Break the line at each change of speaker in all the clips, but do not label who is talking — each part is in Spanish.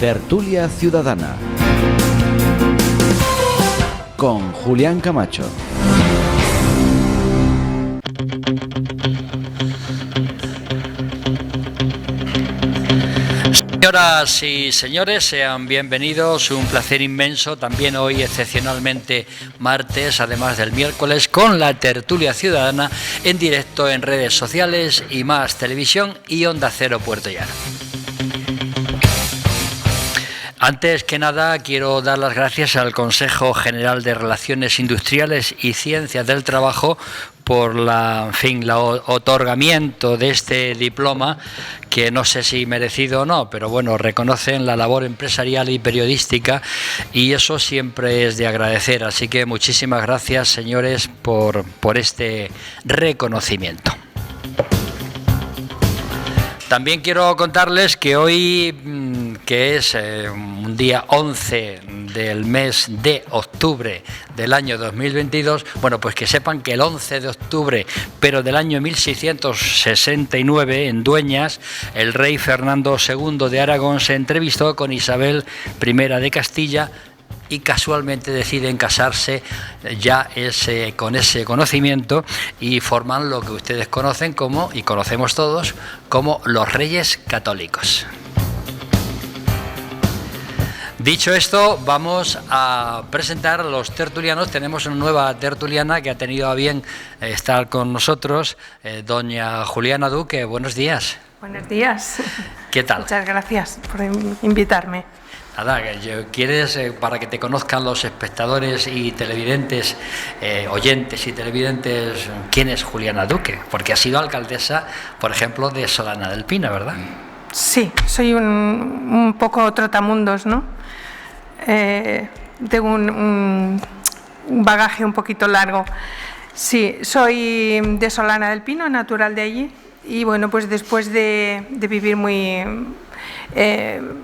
Tertulia Ciudadana con Julián Camacho.
Señoras y señores, sean bienvenidos. Un placer inmenso también hoy, excepcionalmente martes, además del miércoles, con la Tertulia Ciudadana en directo en redes sociales y Más Televisión y Onda Cero Puerto Llano. Antes que nada, quiero dar las gracias al Consejo General de Relaciones Industriales y Ciencias del Trabajo por el otorgamiento de este diploma, que no sé si merecido o no, pero bueno, reconocen la labor empresarial y periodística y eso siempre es de agradecer. Así que muchísimas gracias, señores, por este reconocimiento. También quiero contarles que hoy, que es un día 11 del mes de octubre del año 2022, bueno, pues que sepan que el 11 de octubre, pero del año 1669, en Dueñas, el rey Fernando II de Aragón se entrevistó con Isabel I de Castilla y casualmente deciden casarse ya con ese conocimiento y forman lo que ustedes conocen como, y conocemos todos, como los Reyes Católicos. Dicho esto, vamos a presentar a los tertulianos. Tenemos una nueva tertuliana que ha tenido a bien estar con nosotros, doña Juliana Duque. Buenos días.
Buenos días.
¿Qué tal?
Muchas gracias por invitarme.
Nada, ¿quieres, para que te conozcan los espectadores y televidentes, oyentes y televidentes, quién es Juliana Duque? Porque ha sido alcaldesa, por ejemplo, de Solana del Pino, ¿verdad?
Sí, soy un poco trotamundos, ¿no? Tengo un bagaje un poquito largo. Sí, soy de Solana del Pino, natural de allí, y bueno, pues después de vivir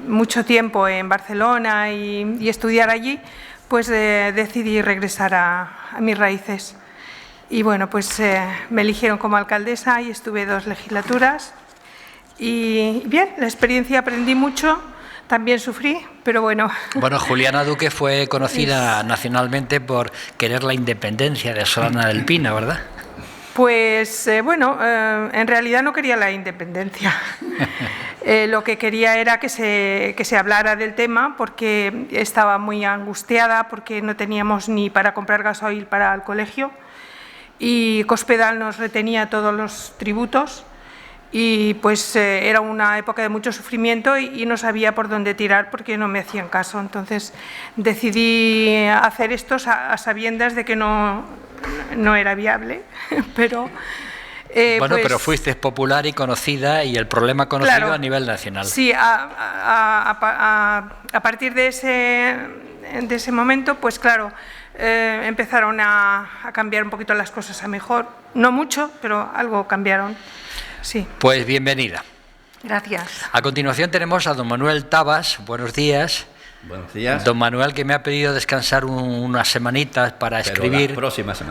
mucho tiempo en Barcelona y estudiar allí, pues decidí regresar a mis raíces. Y bueno, pues me eligieron como alcaldesa y estuve 2 legislaturas. Y bien, la experiencia, aprendí mucho, también sufrí, pero bueno.
Bueno, Juliana Duque fue conocida nacionalmente por querer la independencia de Solana del Pino, ¿verdad?
Pues en realidad no quería la independencia. Lo que quería era que se hablara del tema, porque estaba muy angustiada, porque no teníamos ni para comprar gasoil para el colegio y Cospedal nos retenía todos los tributos y pues era una época de mucho sufrimiento y no sabía por dónde tirar porque no me hacían caso. Entonces decidí hacer esto a sabiendas de que no era viable, pero...
pero fuiste popular y conocida y el problema conocido, claro, a nivel nacional.
Sí, a partir de ese momento, pues claro, empezaron a cambiar un poquito las cosas a mejor. No mucho, pero algo cambiaron. Sí.
Pues bienvenida.
Gracias.
A continuación tenemos a don Manuel Tabas. Buenos días.
Buenos días.
Don Manuel, que me ha pedido descansar unas semanitas para escribir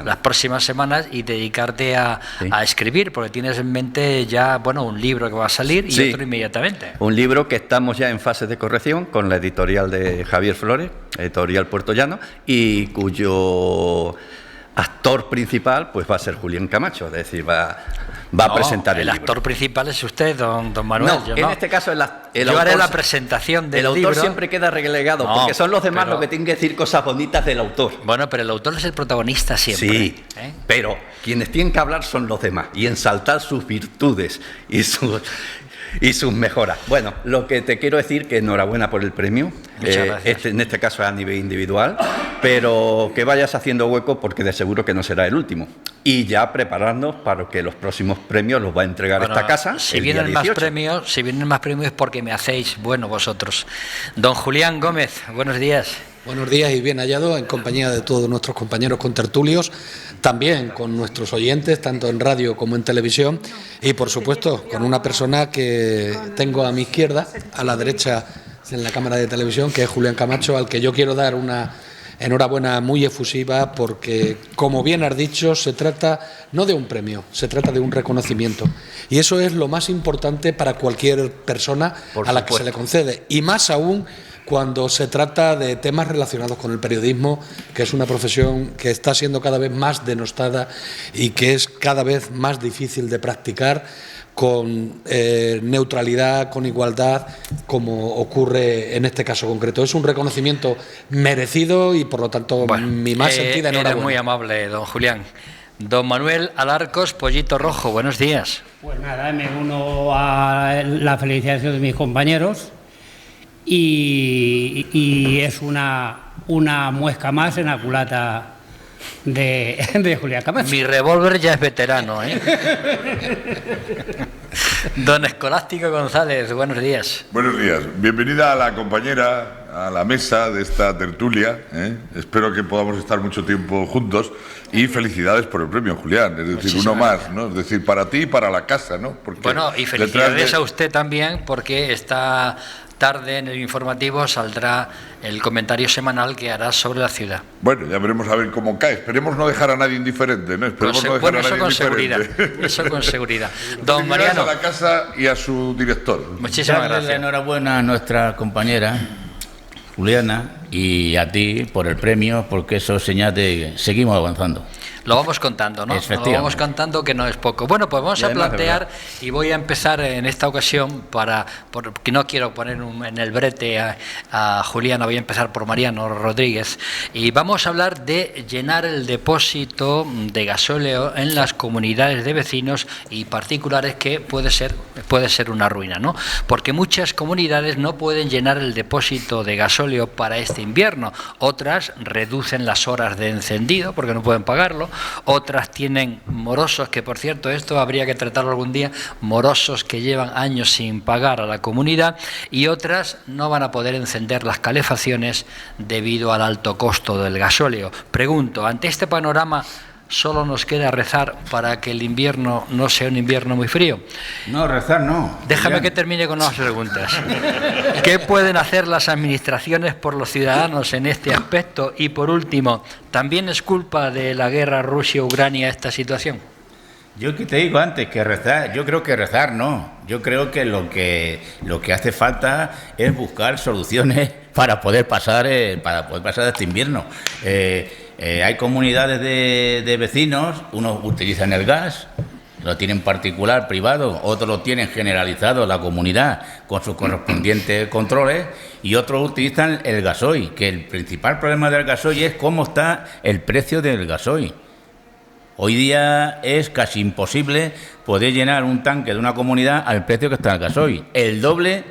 las próximas semanas y dedicarte a escribir, porque tienes en mente ya, bueno, un libro que va a salir y otro inmediatamente.
Un libro que estamos ya en fase de corrección con la editorial de Javier Flores, editorial Puerto Llano, y cuyo actor principal pues va a ser Julián Camacho, es decir, va a presentar el libro.
El actor principal es usted, don Manuel.
No, en este caso el
yo
autor,
haré la presentación del libro.
El autor siempre queda relegado, porque son los demás los que tienen que decir cosas bonitas del autor.
Bueno, pero el autor es el protagonista siempre.
Sí, pero quienes tienen que hablar son los demás y ensaltar sus virtudes y sus mejoras. Bueno, lo que te quiero decir, que enhorabuena por el premio.
Muchas gracias.
En este caso es a nivel individual, pero que vayas haciendo hueco porque de seguro que no será el último. Y ya prepararnos para que los próximos premios los va a entregar esta casa.
Si vienen más premios es porque me hacéis bueno vosotros. Don Julián Gómez, buenos días.
Buenos días y bien hallado en compañía de todos nuestros compañeros contertulios, también con nuestros oyentes, tanto en radio como en televisión, y por supuesto con una persona que tengo a mi izquierda, a la derecha en la cámara de televisión, que es Julián Camacho, al que yo quiero dar una enhorabuena muy efusiva porque, como bien has dicho, se trata no de un premio, se trata de un reconocimiento. Y eso es lo más importante para cualquier persona a la que se le concede. Y más aún cuando se trata de temas relacionados con el periodismo, que es una profesión que está siendo cada vez más denostada y que es cada vez más difícil de practicar con neutralidad, con igualdad, como ocurre en este caso concreto. Es un reconocimiento merecido y, por lo tanto, mi más sentida enhorabuena.
Eres muy amable, don Julián. Don Manuel Alarcos, Pollito Rojo, buenos días.
Pues nada, me uno a la felicitación de mis compañeros y es una muesca más en la culata de Julián Camacho.
Mi revólver ya es veterano, ¿eh? Don Escolástico González, buenos días.
Buenos días. Bienvenida a la compañera, a la mesa de esta tertulia. Espero que podamos estar mucho tiempo juntos y felicidades por el premio, Julián. Es decir,
muchísimas
uno más, ¿no? Es decir, para ti y para la casa, ¿no? Porque
bueno, y felicidades a usted también, porque esta tarde en el informativo saldrá el comentario semanal que hará sobre la ciudad.
Bueno, ya veremos a ver cómo cae. Esperemos no dejar a nadie indiferente, ¿no? Esperemos no dejar
bueno,
a
eso
nadie
con
indiferente.
seguridad. Eso con seguridad. Don
Felicidades
Mariano.
a la casa y a su director.
Muchísimas
Darle
gracias.
la enhorabuena a nuestra compañera Juliana y a ti por el premio, porque eso es señal de que seguimos avanzando.
Lo vamos contando, ¿no? Lo vamos contando, que no es poco. Bueno, pues vamos a plantear, y voy a empezar en esta ocasión, porque no quiero poner en el brete a Juliana, voy a empezar por Mariano Rodríguez, y vamos a hablar de llenar el depósito de gasóleo en las comunidades de vecinos y particulares, que puede ser una ruina, ¿no? Porque muchas comunidades no pueden llenar el depósito de gasóleo para este invierno, otras reducen las horas de encendido porque no pueden pagarlo, otras tienen morosos, que por cierto esto habría que tratarlo algún día, morosos que llevan años sin pagar a la comunidad, y otras no van a poder encender las calefacciones debido al alto costo del gasóleo. Pregunto, ante este panorama, ¿solo nos queda rezar para que el invierno no sea un invierno muy frío?
No, rezar no.
Déjame que termine con las preguntas. ¿Qué pueden hacer las administraciones por los ciudadanos en este aspecto? Y por último, ¿también es culpa de la guerra Rusia-Ucrania esta situación?
Yo que te digo antes que rezar, yo creo que rezar no. Yo creo que lo que hace falta es buscar soluciones para poder pasar este invierno. Hay comunidades de vecinos, unos utilizan el gas, lo tienen particular, privado, otros lo tienen generalizado la comunidad con sus correspondientes controles, y otros utilizan el gasoil, que el principal problema del gasoil es cómo está el precio del gasoil. Hoy día es casi imposible poder llenar un tanque de una comunidad al precio que está el gasoil, el doble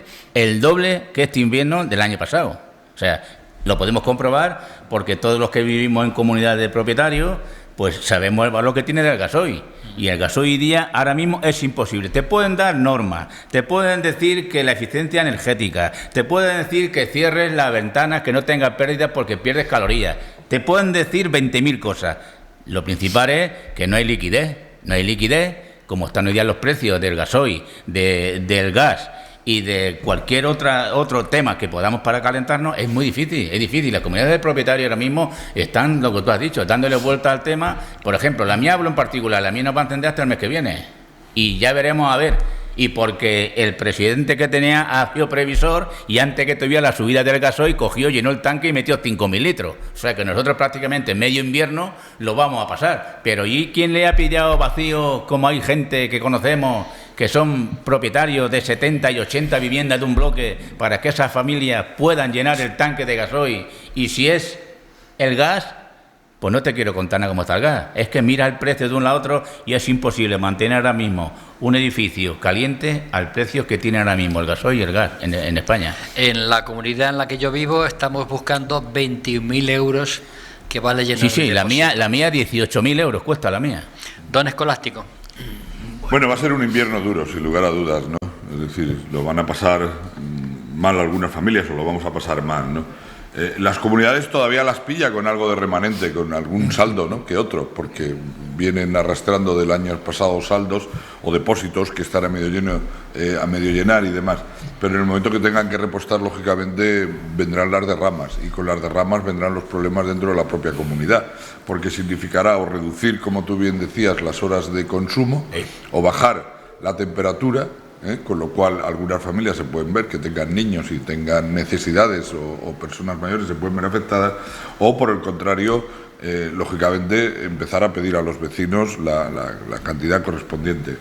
que este invierno del año pasado. O sea, lo podemos comprobar porque todos los que vivimos en comunidades de propietarios, pues sabemos el valor que tiene del gasoil. Y el gasoil hoy día ahora mismo es imposible. Te pueden dar normas, te pueden decir que la eficiencia energética, te pueden decir que cierres las ventanas, que no tengas pérdidas porque pierdes calorías, te pueden decir 20.000 cosas. Lo principal es que no hay liquidez. No hay liquidez, como están hoy día los precios del gasoil, del gas y de cualquier otro tema que podamos para calentarnos, es muy difícil, es difícil. Las comunidades de propietarios ahora mismo están, lo que tú has dicho, dándole vuelta al tema. Por ejemplo, la mía hablo en particular, la mía no va a encender hasta el mes que viene. Y ya veremos a ver. Y porque el presidente que tenía ha sido previsor y antes que tuviera la subida del gasoil cogió, llenó el tanque y metió 5.000 litros. O sea que nosotros prácticamente medio invierno lo vamos a pasar. Pero ¿y quién le ha pillado vacío, como hay gente que conocemos que son propietarios de 70 y 80 viviendas de un bloque, para que esas familias puedan llenar el tanque de gasoil? Y si es el gas, pues no te quiero contar nada cómo está el gas. Es que mira el precio de uno a otro y es imposible mantener ahora mismo un edificio caliente al precio que tiene ahora mismo el gasoil y el gas en España.
En la comunidad en la que yo vivo estamos buscando 21.000 euros que vale llenar.
Sí, la mía 18.000 euros cuesta la mía.
Don Escolástico.
Bueno, va a ser un invierno duro, sin lugar a dudas, ¿no? Es decir, lo van a pasar mal algunas familias o lo vamos a pasar mal, ¿no? Las comunidades todavía las pilla con algo de remanente, con algún saldo, ¿no?, que otro, porque vienen arrastrando del año pasado saldos o depósitos que están a medio llenar y demás. Pero en el momento que tengan que repostar, lógicamente, vendrán las derramas, y con las derramas vendrán los problemas dentro de la propia comunidad, porque significará o reducir, como tú bien decías, las horas de consumo, o bajar la temperatura, con lo cual algunas familias se pueden ver que tengan niños y tengan necesidades, o personas mayores se pueden ver afectadas, o por el contrario, lógicamente, empezar a pedir a los vecinos la cantidad correspondiente.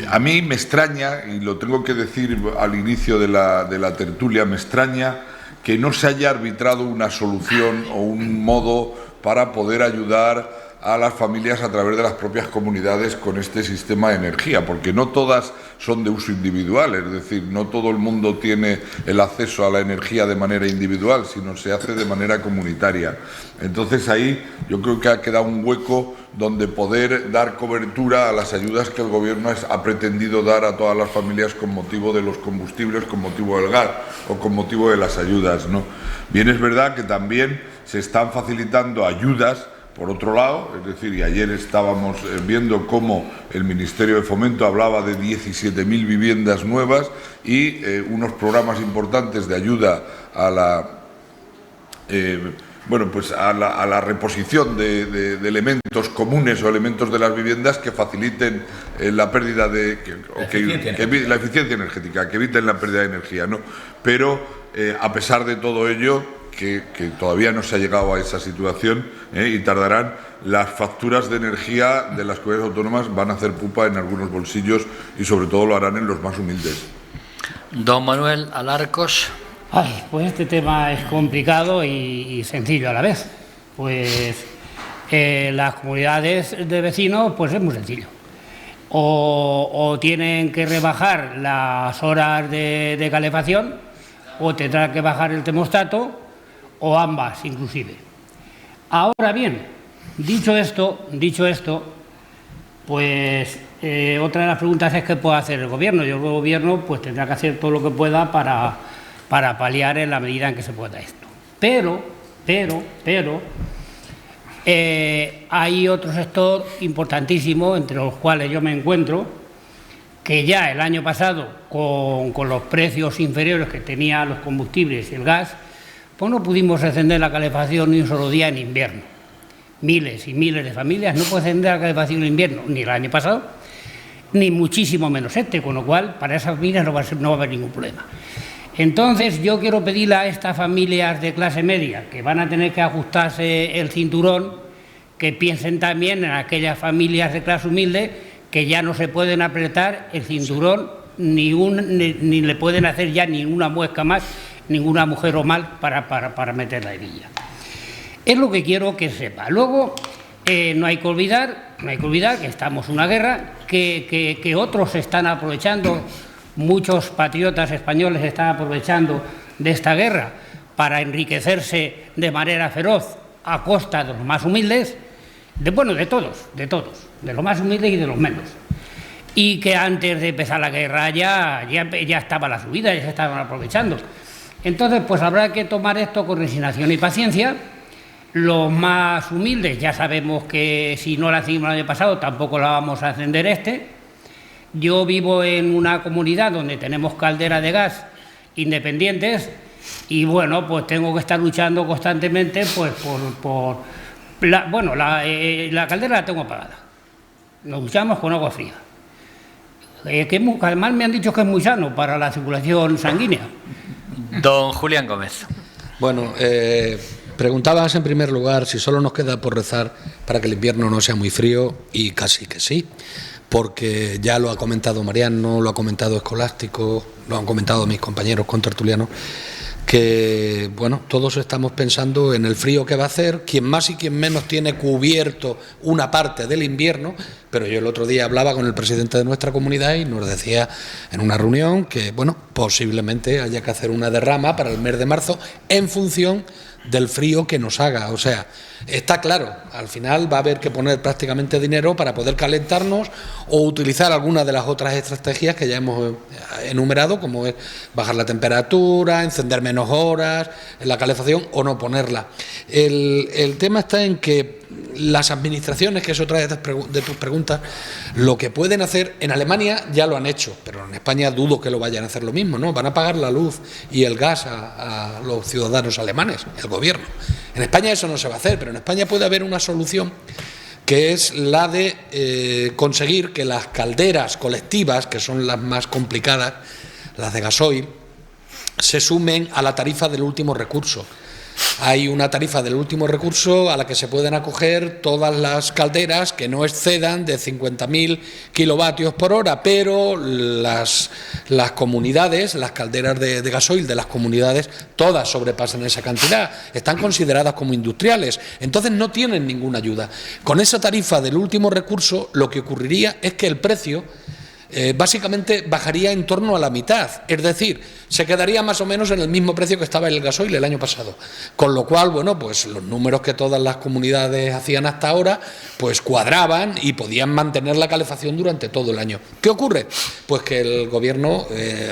A mí me extraña, y lo tengo que decir al inicio de la tertulia, me extraña que no se haya arbitrado una solución o un modo para poder ayudar a las familias a través de las propias comunidades con este sistema de energía, porque no todas son de uso individual, es decir, no todo el mundo tiene el acceso a la energía de manera individual, sino se hace de manera comunitaria. Entonces ahí yo creo que ha quedado un hueco donde poder dar cobertura a las ayudas que el Gobierno ha pretendido dar a todas las familias con motivo de los combustibles, con motivo del gas o con motivo de las ayudas, ¿no? Bien, es verdad que también se están facilitando ayudas por otro lado, es decir, y ayer estábamos viendo cómo el Ministerio de Fomento hablaba de 17.000 viviendas nuevas y unos programas importantes de ayuda a la reposición de elementos comunes o elementos de las viviendas que faciliten la pérdida la eficiencia energética, que eviten la pérdida de energía, ¿no? Pero a pesar de todo ello, que todavía no se ha llegado a esa situación, y tardarán, las facturas de energía de las comunidades autónomas van a hacer pupa en algunos bolsillos, y sobre todo lo harán en los más humildes.
Don Manuel Alarcos.
Pues este tema es complicado y sencillo a la vez. Pues las comunidades de vecinos, pues es muy sencillo. O tienen que rebajar las horas de calefacción, o tendrán que bajar el termostato, o ambas inclusive. Ahora bien, dicho esto, pues otra de las preguntas es qué puede hacer el Gobierno. Y el Gobierno pues tendrá que hacer todo lo que pueda para paliar en la medida en que se pueda esto. Pero hay otro sector importantísimo, entre los cuales yo me encuentro, que ya el año pasado, con los precios inferiores que tenían los combustibles y el gas, pues no pudimos encender la calefacción ni un solo día en invierno. Miles y miles de familias no pueden encender la calefacción en invierno, ni el año pasado, ni muchísimo menos con lo cual para esas familias no va a haber ningún problema. Entonces yo quiero pedirle a estas familias de clase media que van a tener que ajustarse el cinturón, que piensen también en aquellas familias de clase humilde que ya no se pueden apretar el cinturón ni le pueden hacer ya ni una muesca más, ninguna mujer o mal para meter la hebilla. Es lo que quiero que sepa. Luego, no hay que olvidar que estamos en una guerra, que otros se están aprovechando, muchos patriotas españoles se están aprovechando de esta guerra para enriquecerse de manera feroz a costa de los más humildes, de todos, de los más humildes y de los menos. Y que antes de empezar la guerra ya estaba la subida, ya se estaban aprovechando. Entonces, pues habrá que tomar esto con resignación y paciencia. Los más humildes ya sabemos que si no la hicimos el año pasado tampoco la vamos a encender Yo vivo en una comunidad donde tenemos calderas de gas independientes y bueno, pues tengo que estar luchando constantemente pues la caldera la tengo apagada. Nos duchamos con agua fría. Además me han dicho que es muy sano para la circulación sanguínea.
Don Julián Gómez.
Bueno, preguntabas en primer lugar si solo nos queda por rezar para que el invierno no sea muy frío, y casi que sí, porque ya lo ha comentado Mariano, lo ha comentado Escolástico, lo han comentado mis compañeros contertulianos, que bueno, todos estamos pensando en el frío que va a hacer, quien más y quien menos tiene cubierto una parte del invierno, pero yo el otro día hablaba con el presidente de nuestra comunidad y nos decía en una reunión que bueno, posiblemente haya que hacer una derrama para el mes de marzo en función del frío que nos haga. O sea, Está claro, al final va a haber que poner prácticamente dinero para poder calentarnos o utilizar algunas de las otras estrategias que ya hemos enumerado, como es bajar la temperatura, encender menos horas, la calefacción o no ponerla. El tema está en que las administraciones, que es otra de tus preguntas, lo que pueden hacer, en Alemania ya lo han hecho, pero en España dudo que lo vayan a hacer lo mismo, ¿no? Van a pagar la luz y el gas a los ciudadanos alemanes, el gobierno. En España eso no se va a hacer, pero en España puede haber una solución que es la de conseguir que las calderas colectivas, que son las más complicadas, las de gasoil, se sumen a la tarifa del último recurso. Hay una tarifa del último recurso a la que se pueden acoger todas las calderas que no excedan de 50.000 kilovatios por hora, pero las comunidades, las calderas de gasoil de las comunidades, todas sobrepasan esa cantidad, están consideradas como industriales, entonces no tienen ninguna ayuda. Con esa tarifa del último recurso, lo que ocurriría es que el precio básicamente bajaría en torno a la mitad, es decir, se quedaría más o menos en el mismo precio que estaba el gasoil el año pasado, con lo cual, bueno, pues los números que todas las comunidades hacían hasta ahora, pues cuadraban y podían mantener la calefacción durante todo el año. ¿Qué ocurre? Pues que el gobierno,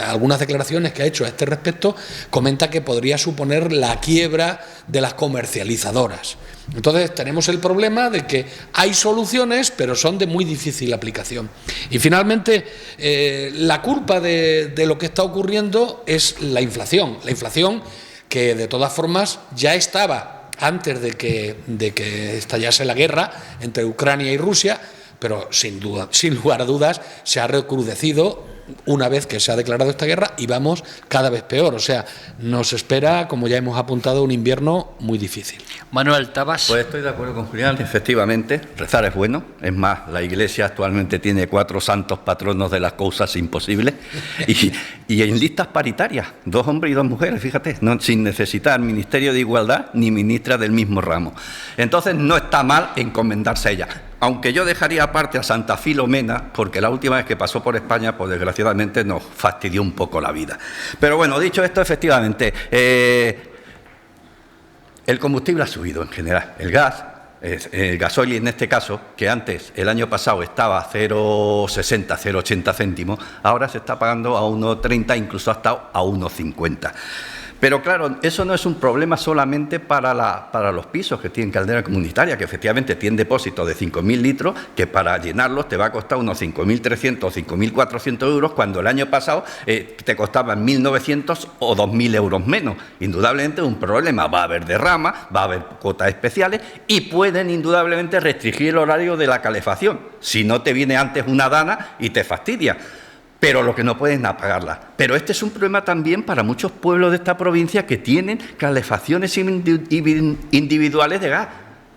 algunas declaraciones que ha hecho a este respecto, comenta que podría suponer la quiebra de las comercializadoras. Entonces tenemos el problema de que hay soluciones, pero son de muy difícil aplicación. Y finalmente, la culpa de lo que está ocurriendo es la inflación que de todas formas ya estaba antes de que estallase la guerra entre Ucrania y Rusia, pero sin lugar a dudas se ha recrudecido una vez que se ha declarado esta guerra y vamos cada vez peor. O sea, nos espera, como ya hemos apuntado, un invierno muy difícil.
Manuel Tabas.
Pues estoy de acuerdo con Julián, efectivamente, rezar es bueno. Es más, la Iglesia actualmente tiene 4 santos patronos de las cosas imposibles y en listas paritarias, 2 hombres y 2 mujeres, fíjate, no, sin necesitar Ministerio de Igualdad ni ministra del mismo ramo. Entonces no está mal encomendarse a ella. Aunque yo dejaría aparte a Santa Filomena, porque la última vez que pasó por España, pues desgraciadamente nos fastidió un poco la vida. Pero bueno, dicho esto, efectivamente, el combustible ha subido en general. El gas, el gasoil en este caso, que antes, el año pasado, estaba a 0,60, 0,80 céntimos, ahora se está pagando a 1,30, incluso hasta a 1,50. Pero claro, eso no es un problema solamente para los pisos que tienen caldera comunitaria, que efectivamente tienen depósitos de 5.000 litros, que para llenarlos te va a costar unos 5.300 o 5.400 euros, cuando el año pasado te costaban 1.900 o 2.000 euros menos. Indudablemente es un problema, va a haber derramas, va a haber cuotas especiales y pueden indudablemente restringir el horario de la calefacción, si no te viene antes una dana y te fastidia. Pero lo que no pueden es apagarla. Pero este es un problema también para muchos pueblos de esta provincia que tienen calefacciones individuales de gas.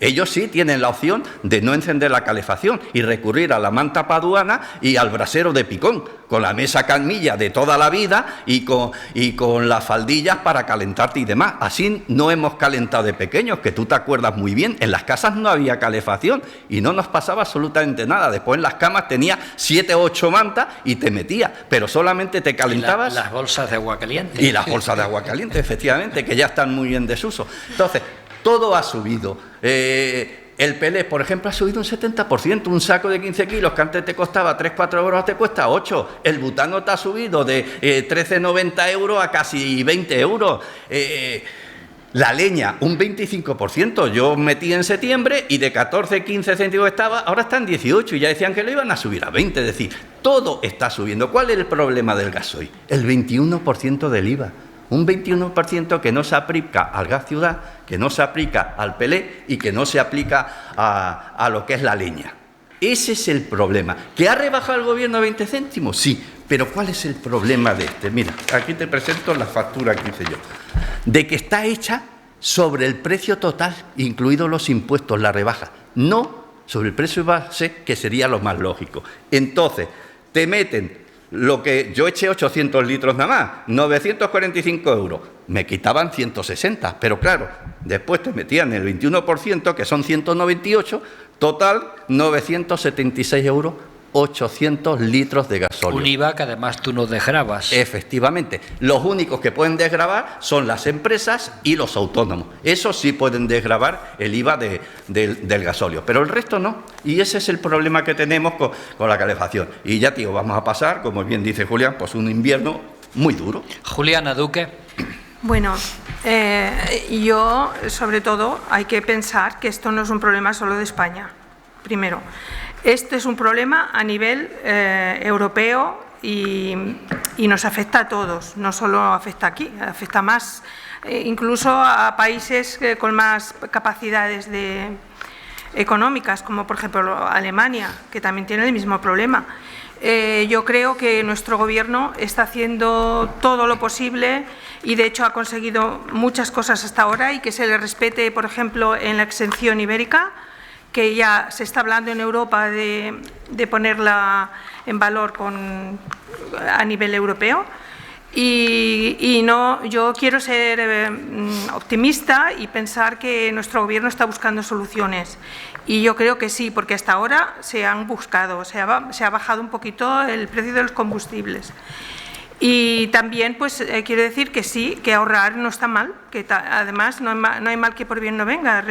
Ellos sí tienen la opción de no encender la calefacción y recurrir a la manta paduana y al brasero de picón, con la mesa camilla de toda la vida y con las faldillas para calentarte y demás. Así no hemos calentado de pequeños, que tú te acuerdas muy bien. En las casas no había calefacción y no nos pasaba absolutamente nada. Después en las camas tenía 7 o 8 mantas y te metías, pero solamente te calentabas.
Las bolsas de agua caliente.
Y las bolsas de agua caliente, efectivamente, que ya están muy en desuso. Entonces, todo ha subido. El pelé, por ejemplo, ha subido un 70%. Un saco de 15 kilos que antes te costaba 3-4 euros, te cuesta 8. El butano te ha subido de 13,90 euros a casi 20 euros. La leña, un 25%. Yo metí en septiembre y de 14-15 céntimos estaba, ahora está en 18 y ya decían que lo iban a subir a 20. Es decir, todo está subiendo. ¿Cuál es el problema del gasoil? El 21% del IVA. Un 21% que no se aplica al gas ciudad, que no se aplica al pelé y que no se aplica a lo que es la leña. Ese es el problema. ¿Que ha rebajado el gobierno 20 céntimos? Sí, pero ¿cuál es el problema de este? Mira, aquí te presento la factura que hice yo. De que está hecha sobre el precio total, incluidos los impuestos, la rebaja. No sobre el precio base, que sería lo más lógico. Entonces, te meten lo que yo eché 800 litros nada más, 945 euros, me quitaban 160, pero claro, después te metían el 21%, que son 198, total 976 euros 800 litros de gasóleo.
Un IVA que además tú no desgravas.
Efectivamente. Los únicos que pueden desgravar son las empresas y los autónomos. Esos sí pueden desgravar el IVA del gasóleo, pero el resto no. Y ese es el problema que tenemos con la calefacción. Y ya, tío, vamos a pasar, como bien dice Julián, pues un invierno muy duro.
Juliana Duque.
Bueno, yo, sobre todo, hay que pensar que esto no es un problema solo de España. Primero, este es un problema a nivel europeo y nos afecta a todos, no solo afecta aquí, afecta más, incluso a países con más capacidades económicas, como por ejemplo Alemania, que también tiene el mismo problema. Yo creo que nuestro Gobierno está haciendo todo lo posible y, de hecho, ha conseguido muchas cosas hasta ahora, y que se le respete, por ejemplo, en la exención ibérica, que ya se está hablando en Europa de ponerla en valor a nivel europeo. Y no, yo quiero ser optimista y pensar que nuestro Gobierno está buscando soluciones. Y yo creo que sí, porque hasta ahora se han buscado, se ha bajado un poquito el precio de los combustibles. Y también, pues, quiero decir que sí, que ahorrar no está mal, que además no hay mal que por bien no venga.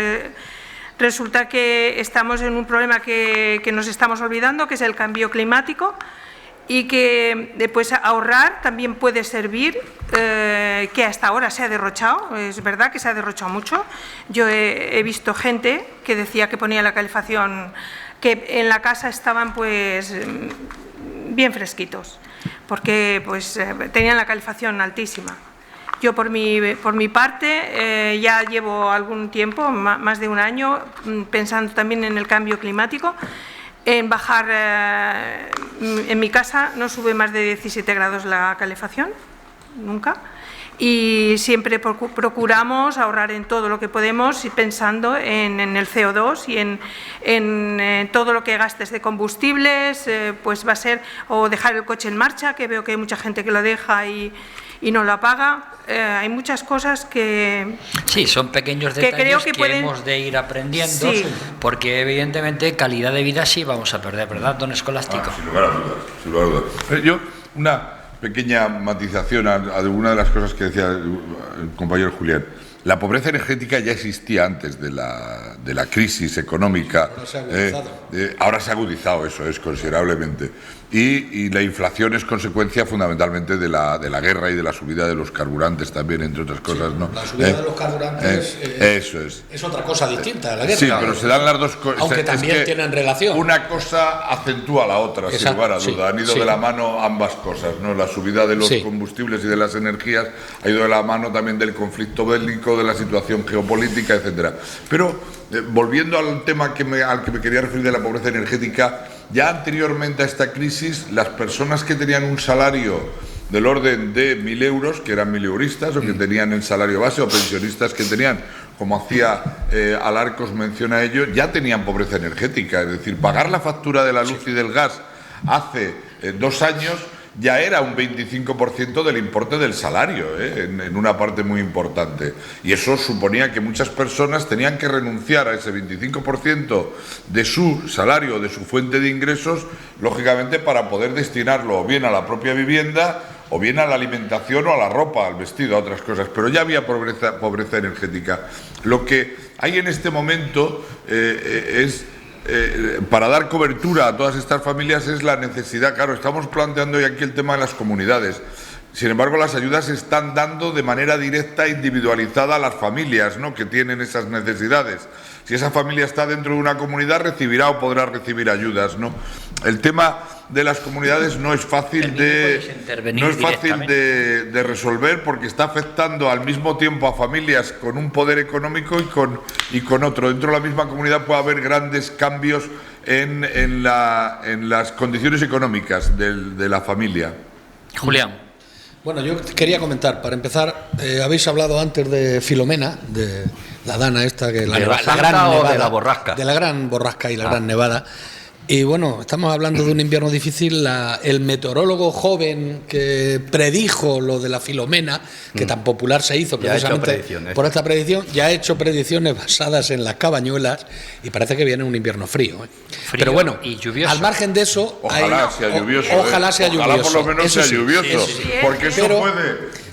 Resulta que estamos en un problema que nos estamos olvidando, que es el cambio climático, y que después ahorrar también puede servir, que hasta ahora se ha derrochado, es verdad que se ha derrochado mucho. Yo he visto gente que decía que ponía la calefacción, que en la casa estaban pues bien fresquitos, porque pues tenían la calefacción altísima. Yo por mi parte ya llevo algún tiempo, más de un año, pensando también en el cambio climático, en bajar, en mi casa no sube más de 17 grados la calefacción, nunca, y siempre procuramos ahorrar en todo lo que podemos, y pensando en el CO2 y en todo lo que gastes de combustibles, pues va a ser, o dejar el coche en marcha, que veo que hay mucha gente que lo deja y no lo apaga. Hay muchas cosas que...
Sí, son pequeños detalles que hemos de ir aprendiendo, sí, porque evidentemente calidad de vida sí vamos a perder, ¿verdad, don Escolástico?
Sin lugar a dudas, sin lugar a dudas. Yo, una pequeña matización a una de las cosas que decía el compañero Julián. La pobreza energética ya existía antes de la crisis económica. Ahora se ha agudizado, eso es, considerablemente. Y la inflación es consecuencia fundamentalmente de la guerra y de la subida de los carburantes también, entre otras cosas, ¿no?
La subida de los carburantes
eso es
otra cosa distinta a la guerra.
Sí, pero se dan las dos cosas.
Aunque también tienen relación.
Una cosa acentúa a la otra, sin lugar a duda. Han ido de la mano ambas cosas, ¿no? La subida de los combustibles y de las energías ha ido de la mano también del conflicto bélico, de la situación geopolítica, etcétera. Pero volviendo al tema al que me quería referir de la pobreza energética, ya anteriormente a esta crisis, las personas que tenían un salario del orden de 1.000 euros, que eran mileuristas o que tenían el salario base, o pensionistas que tenían, como hacía Alarcos mención a ello, ya tenían pobreza energética. Es decir, pagar la factura de la luz y del gas hace 2 años ya era un 25% del importe del salario, en una parte muy importante. Y eso suponía que muchas personas tenían que renunciar a ese 25% de su salario, de su fuente de ingresos, lógicamente para poder destinarlo o bien a la propia vivienda, o bien a la alimentación o a la ropa, al vestido, a otras cosas. Pero ya había pobreza energética. Lo que hay en este momento es... para dar cobertura a todas estas familias es la necesidad. Claro, estamos planteando hoy aquí el tema de las comunidades. Sin embargo, las ayudas se están dando de manera directa e individualizada a las familias, ¿no?, que tienen esas necesidades. Si esa familia está dentro de una comunidad, recibirá o podrá recibir ayudas, ¿no? El tema de las comunidades no es fácil de resolver, porque está afectando al mismo tiempo a familias con un poder económico y con otro. Dentro de la misma comunidad puede haber grandes cambios en las condiciones económicas de la familia.
Julián.
Bueno, yo quería comentar, para empezar, habéis hablado antes de Filomena, de la dana esta, que
la gran nevada, de la borrasca.
De la gran borrasca y la gran nevada. Y bueno, estamos hablando de un invierno difícil. El meteorólogo joven que predijo lo de la Filomena, que tan popular se hizo precisamente por esta predicción, ya ha hecho predicciones basadas en las cabañuelas y parece que viene un invierno frío. Pero bueno,
y lluvioso.
Al margen de eso,
ojalá sea lluvioso.
Ojalá sea lluvioso.
Ojalá por lo menos sea lluvioso, porque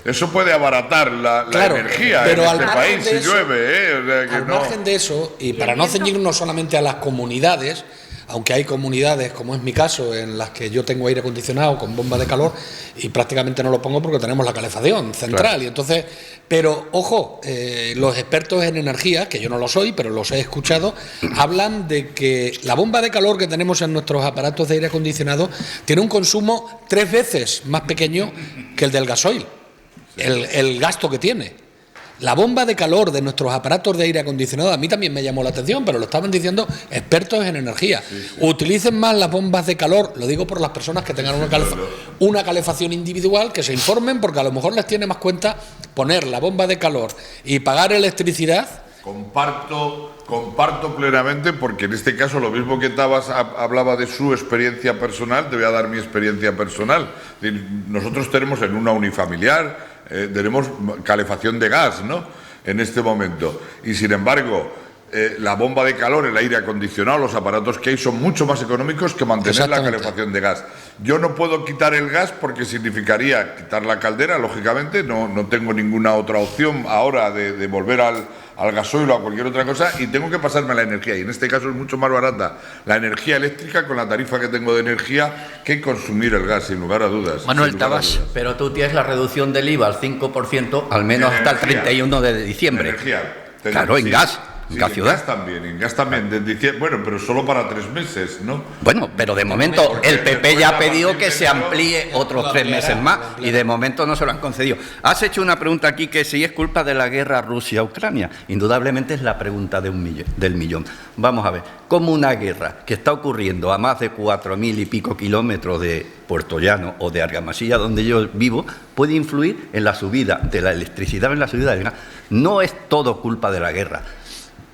eso puede abaratar la energía en este país si llueve. O sea, que
al margen de eso, y para no ceñirnos solamente a las comunidades, aunque hay comunidades, como es mi caso, en las que yo tengo aire acondicionado con bomba de calor y prácticamente no lo pongo porque tenemos la calefacción central. Claro. Y entonces, pero ojo, los expertos en energía, que yo no lo soy, pero los he escuchado, hablan de que la bomba de calor que tenemos en nuestros aparatos de aire acondicionado tiene un consumo 3 veces más pequeño que el del gasoil, el gasto que tiene. La bomba de calor de nuestros aparatos de aire acondicionado a mí también me llamó la atención, pero lo estaban diciendo expertos en energía. Utilicen más las bombas de calor, lo digo por las personas que tengan una calefacción individual, que se informen, porque a lo mejor les tiene más cuenta poner la bomba de calor y pagar electricidad.
Comparto plenamente, porque en este caso lo mismo que Tabas hablaba de su experiencia personal, te voy a dar mi experiencia personal. Nosotros tenemos en una unifamiliar, tenemos calefacción de gas, ¿no?, en este momento. Y sin embargo, la bomba de calor, el aire acondicionado, los aparatos que hay son mucho más económicos que mantener la calefacción de gas. Yo no puedo quitar el gas porque significaría quitar la caldera, lógicamente, no tengo ninguna otra opción ahora de volver al gasoil o a cualquier otra cosa, y tengo que pasarme a la energía, y en este caso es mucho más barata la energía eléctrica con la tarifa que tengo de energía que consumir el gas, sin lugar a dudas.
Manuel Tabas.
Pero tú tienes la reducción del IVA al 5%, al menos hasta el 31 de diciembre.
Energía.
Claro, en gas.
Sí, en gas también, bueno, pero solo para 3 meses, ¿no?
Bueno, pero de momento el PP ya ha pedido que se amplíe otros 3 meses más y de momento no se lo han concedido. Has hecho una pregunta aquí que si es culpa de la guerra Rusia-Ucrania. Indudablemente es la pregunta del millón. Vamos a ver, ¿cómo una guerra que está ocurriendo a más de 4.000 y pico kilómetros de Puerto Llano o de Argamasilla, donde yo vivo, puede influir en la subida de la electricidad, en la subida del gas? No es todo culpa de la guerra.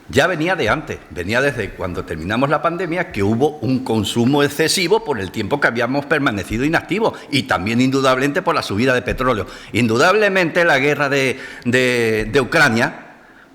Ya venía de antes, venía desde cuando terminamos la pandemia, que hubo un consumo excesivo por el tiempo que habíamos permanecido inactivos y también indudablemente por la subida de petróleo. Indudablemente la guerra de Ucrania,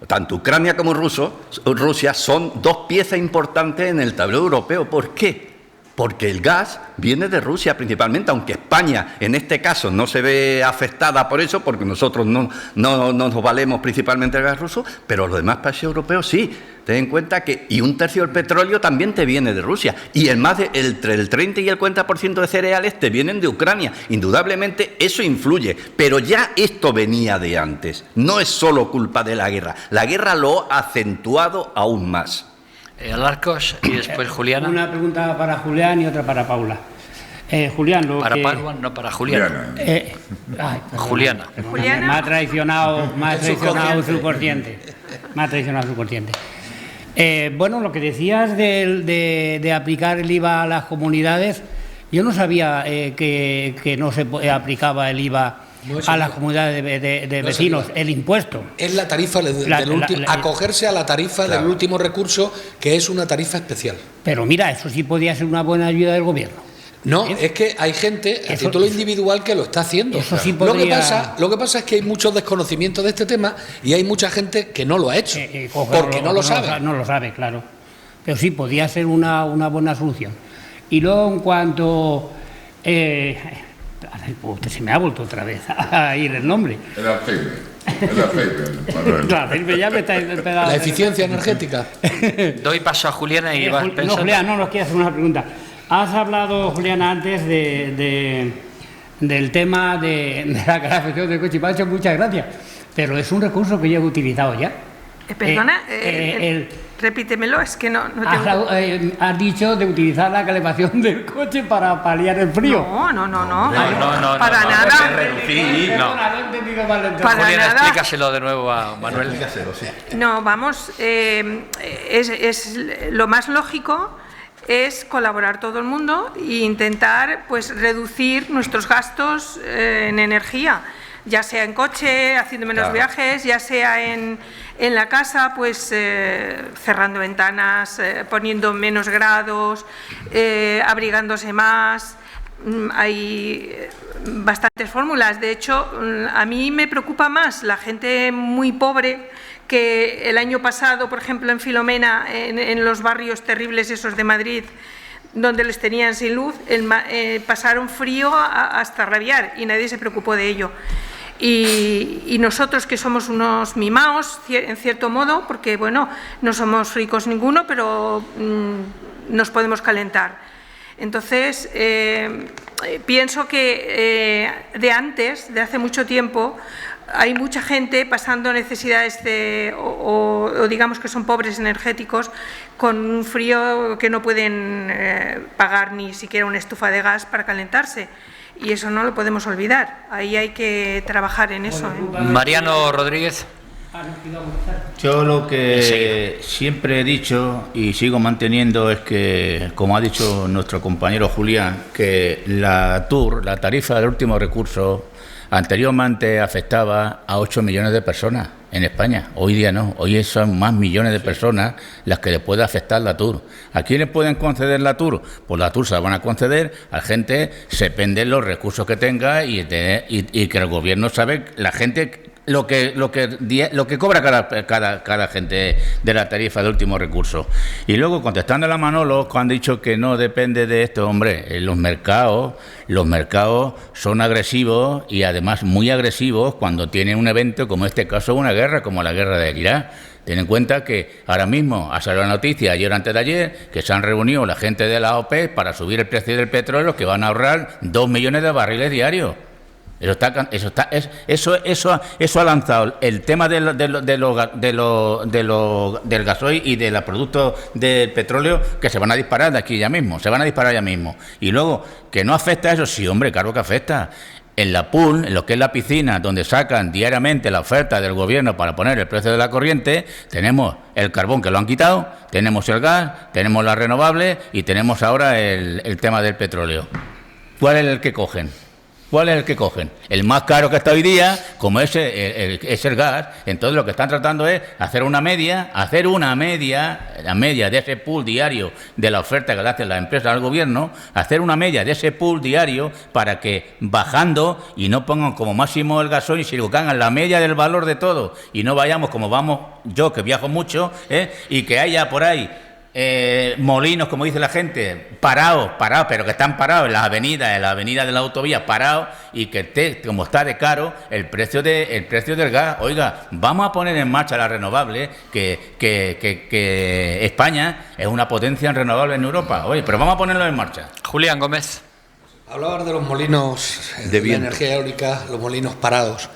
tanto Ucrania como Rusia, son 2 piezas importantes en el tablero europeo. ¿Por qué? Porque el gas viene de Rusia principalmente, aunque España en este caso no se ve afectada por eso, porque nosotros no nos valemos principalmente del gas ruso, pero los demás países europeos sí. Ten en cuenta que y 1/3 del petróleo también te viene de Rusia, y entre el 30 y el 40% de cereales te vienen de Ucrania. Indudablemente eso influye, pero ya esto venía de antes. No es solo culpa de la guerra lo ha acentuado aún más.
Alarcos y después Juliana.
Una pregunta para Julián y otra para Paula. Julián,
para Paula, no para Juliana. Juliana.
Me ha traicionado su consciente. Bueno, lo que decías de aplicar el IVA a las comunidades, yo no sabía que no se aplicaba el IVA a las comunidades de vecinos, el impuesto.
Es la tarifa acogerse a la tarifa del último recurso, que es una tarifa especial.
Pero mira, eso sí podría ser una buena ayuda del gobierno.
No, es que hay gente a título individual que lo está haciendo.
Eso sí podría...
Lo que pasa es que hay mucho desconocimiento de este tema y hay mucha gente que no lo ha hecho, porque no lo sabe.
No lo sabe, claro. Pero sí, podría ser una buena solución. Y luego, en cuanto... se me ha vuelto otra vez a ir el nombre.
El Alzheimer,
ya me está empezando.
La eficiencia energética.
Doy paso a Juliana y vas pensando.
No, Juliana, no, quiero hacer una pregunta. Has hablado, Juliana, antes del tema de la calefacción del coche. Pacho, muchas gracias. Pero es un recurso que yo he utilizado ya.
Perdona, repítemelo, es que no tengo...
Has dicho de utilizar la calefacción del coche para paliar el frío.
No. Para nada.
Para Juliana, nada. Explícaselo de nuevo a Manuel.
No, vamos, es lo más lógico es colaborar todo el mundo e intentar pues reducir nuestros gastos en energía. ya sea en coche, haciendo menos viajes, ya sea en la casa, pues cerrando ventanas, poniendo menos grados, abrigándose más. Hay bastantes fórmulas. De hecho, a mí me preocupa más la gente muy pobre, que el año pasado, por ejemplo, en Filomena, en los barrios terribles esos de Madrid, donde les tenían sin luz, pasaron frío hasta rabiar y nadie se preocupó de ello. Y nosotros, que somos unos mimaos, en cierto modo, porque bueno, no somos ricos ninguno, pero nos podemos calentar. Entonces, pienso que de hace mucho tiempo, hay mucha gente pasando necesidades o digamos que son pobres energéticos, con un frío que no pueden pagar ni siquiera una estufa de gas para calentarse. Y eso no lo podemos olvidar. Ahí hay que trabajar en eso.
Mariano Rodríguez.
Yo lo que siempre he dicho y sigo manteniendo es que, como ha dicho nuestro compañero Julián, que la TUR, la tarifa del último recurso, anteriormente afectaba a 8 millones de personas en España. Hoy día no, hoy son más millones de personas las que le puede afectar la TUR. ¿A quién le pueden conceder la TUR? Pues la TUR se la van a conceder a gente, se depende de los recursos que tenga y que el gobierno sabe, la gente lo que cobra cada gente de la tarifa de último recurso. Y luego, contestando a Manolo, cuando han dicho que no depende de esto, hombre, los mercados son agresivos y además muy agresivos cuando tienen un evento como este caso, una guerra, como la guerra de Irak. Ten en cuenta que ahora mismo ha salido la noticia, ayer o antes de ayer, que se han reunido la gente de la OPEP para subir el precio del petróleo, que van a ahorrar 2 millones de barriles diarios. Eso ha lanzado el tema del gasoil y de los productos del petróleo, que se van a disparar de aquí ya mismo, Y luego, que no afecta eso, sí, hombre, claro que afecta. En la pool, en lo que es la piscina, donde sacan diariamente la oferta del gobierno para poner el precio de la corriente, tenemos el carbón, que lo han quitado, tenemos el gas, tenemos las renovables y tenemos ahora el tema del petróleo. ¿Cuál es el que cogen? El más caro que está hoy día, como es el gas. Entonces lo que están tratando es hacer una media, la media de ese pool diario de la oferta que le hacen las empresas al gobierno, hacer una media de ese pool diario para que bajando y no pongan como máximo el gasoil, sino que hagan la media del valor de todo y no vayamos como vamos yo, que viajo mucho, y que haya por ahí molinos, como dice la gente, parados, pero que están parados en la avenida de la autovía, parados, y que esté, como está de caro, el precio del gas. Oiga, vamos a poner en marcha las renovables, que España es una potencia en renovables en Europa. Oye, pero vamos a ponerlo en marcha.
Julián Gómez.
Hablar de los molinos de energía eólica, los molinos parados,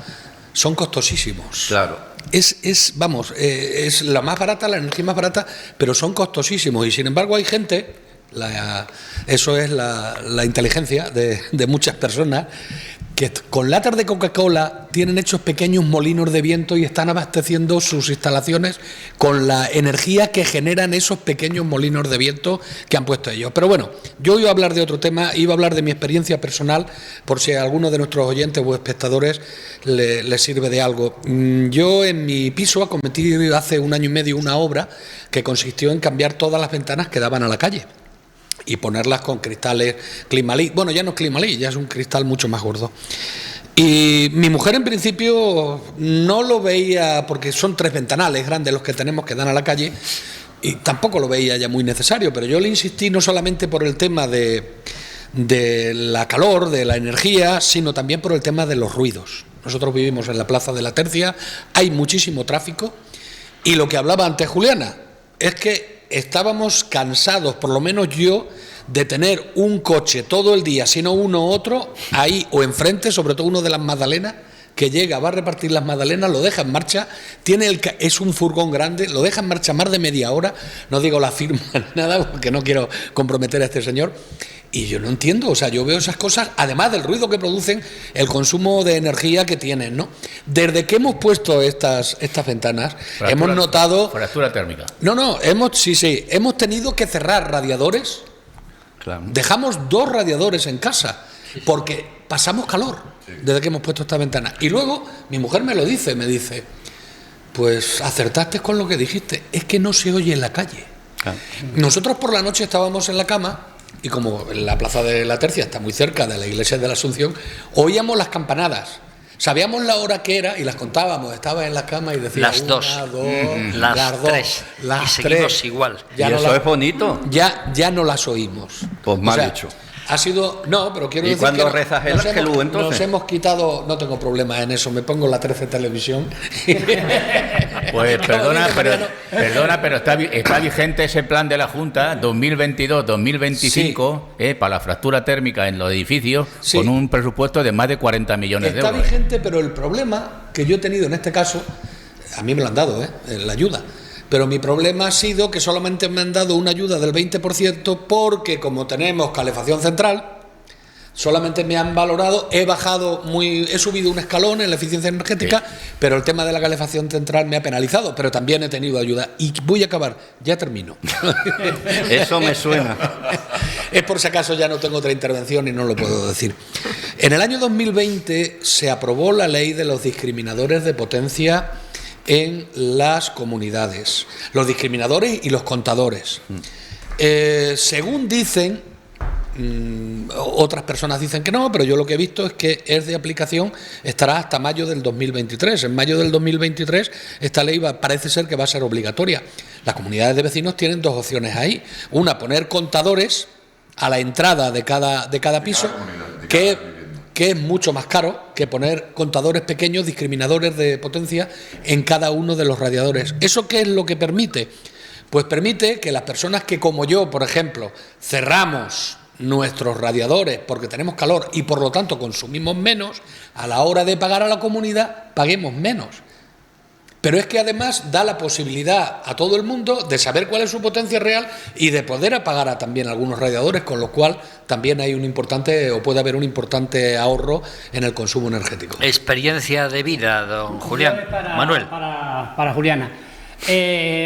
son costosísimos.
Claro.
Es la más barata, la energía más barata, pero son costosísimos. Y sin embargo hay gente, eso es la inteligencia de muchas personas, que con latas de Coca-Cola tienen hechos pequeños molinos de viento y están abasteciendo sus instalaciones con la energía que generan esos pequeños molinos de viento que han puesto ellos. Pero bueno, yo iba a hablar de otro tema, iba a hablar de mi experiencia personal, por si a alguno de nuestros oyentes o espectadores le sirve de algo. Yo en mi piso acometí hace 1 año y medio una obra que consistió en cambiar todas las ventanas que daban a la calle y ponerlas con cristales Climalí. Bueno, ya no es Climalí, ya es un cristal mucho más gordo. Y mi mujer en principio no lo veía, porque son 3 ventanales grandes los que tenemos que dan a la calle, y tampoco lo veía ya muy necesario, pero yo le insistí no solamente por el tema de la calor, de la energía, sino también por el tema de los ruidos. Nosotros vivimos en la Plaza de la Tercia, hay muchísimo tráfico, y lo que hablaba antes Juliana es que estábamos cansados, por lo menos yo, de tener un coche todo el día, si no uno u otro, ahí o enfrente, sobre todo uno de las magdalenas, que llega, va a repartir las magdalenas, lo deja en marcha, es un furgón grande, lo deja en marcha más de media hora, no digo la firma ni nada, porque no quiero comprometer a este señor. Y yo no entiendo, o sea, yo veo esas cosas, además del ruido que producen, el consumo de energía que tienen, ¿no? Desde que hemos puesto estas ventanas, hemos notado...
Fractura térmica.
Hemos tenido que cerrar radiadores. Claro. Dejamos 2 radiadores en casa, porque pasamos calor desde que hemos puesto esta ventana. Y luego mi mujer me dice, pues acertaste con lo que dijiste, es que no se oye en la calle. Claro. Nosotros por la noche estábamos en la cama y como la Plaza de la Tercia está muy cerca de la iglesia de la Asunción, oíamos las campanadas. Sabíamos la hora que era y las contábamos. Estaba en la cama y decía
las 2, las 3, y seguimos igual.
Ya y no eso es bonito.
Ya no las oímos.
Pues mal hecho.
Ha sido, no, pero quiero decir
cuando rezas el Ángelus, entonces
nos hemos quitado, no tengo problema en eso, me pongo la 13 televisión.
Pues perdona, pero está vigente ese plan de la Junta 2022-2025 sí. Para la fractura térmica en los edificios sí. Con un presupuesto de más de 40 millones de euros.
Está vigente, pero el problema que yo he tenido en este caso, a mí me lo han dado, la ayuda. Pero mi problema ha sido que solamente me han dado una ayuda del 20% porque como tenemos calefacción central, solamente me han valorado, he subido un escalón en la eficiencia energética, sí. Pero el tema de la calefacción central me ha penalizado, pero también he tenido ayuda. Y voy a acabar, ya termino.
Eso me suena.
Es por si acaso ya no tengo otra intervención y no lo puedo decir. En el año 2020 se aprobó la ley de los discriminadores de potencia en las comunidades, los discriminadores y los contadores. Según dicen, otras personas dicen que no, pero yo lo que he visto es que es de aplicación, estará hasta mayo del 2023. En mayo del 2023 esta ley parece ser que va a ser obligatoria. Las comunidades de vecinos tienen dos opciones ahí. Una, poner contadores a la entrada de cada piso, que es mucho más caro que poner contadores pequeños, discriminadores de potencia en cada uno de los radiadores. ¿Eso qué es lo que permite? Pues permite que las personas que, como yo, por ejemplo, cerramos nuestros radiadores porque tenemos calor y por lo tanto consumimos menos, a la hora de pagar a la comunidad paguemos menos. Pero es que además da la posibilidad a todo el mundo de saber cuál es su potencia real y de poder apagar también algunos radiadores, con lo cual también hay puede haber un importante ahorro en el consumo energético.
Experiencia de vida, don Julián. Manuel.
Para Juliana.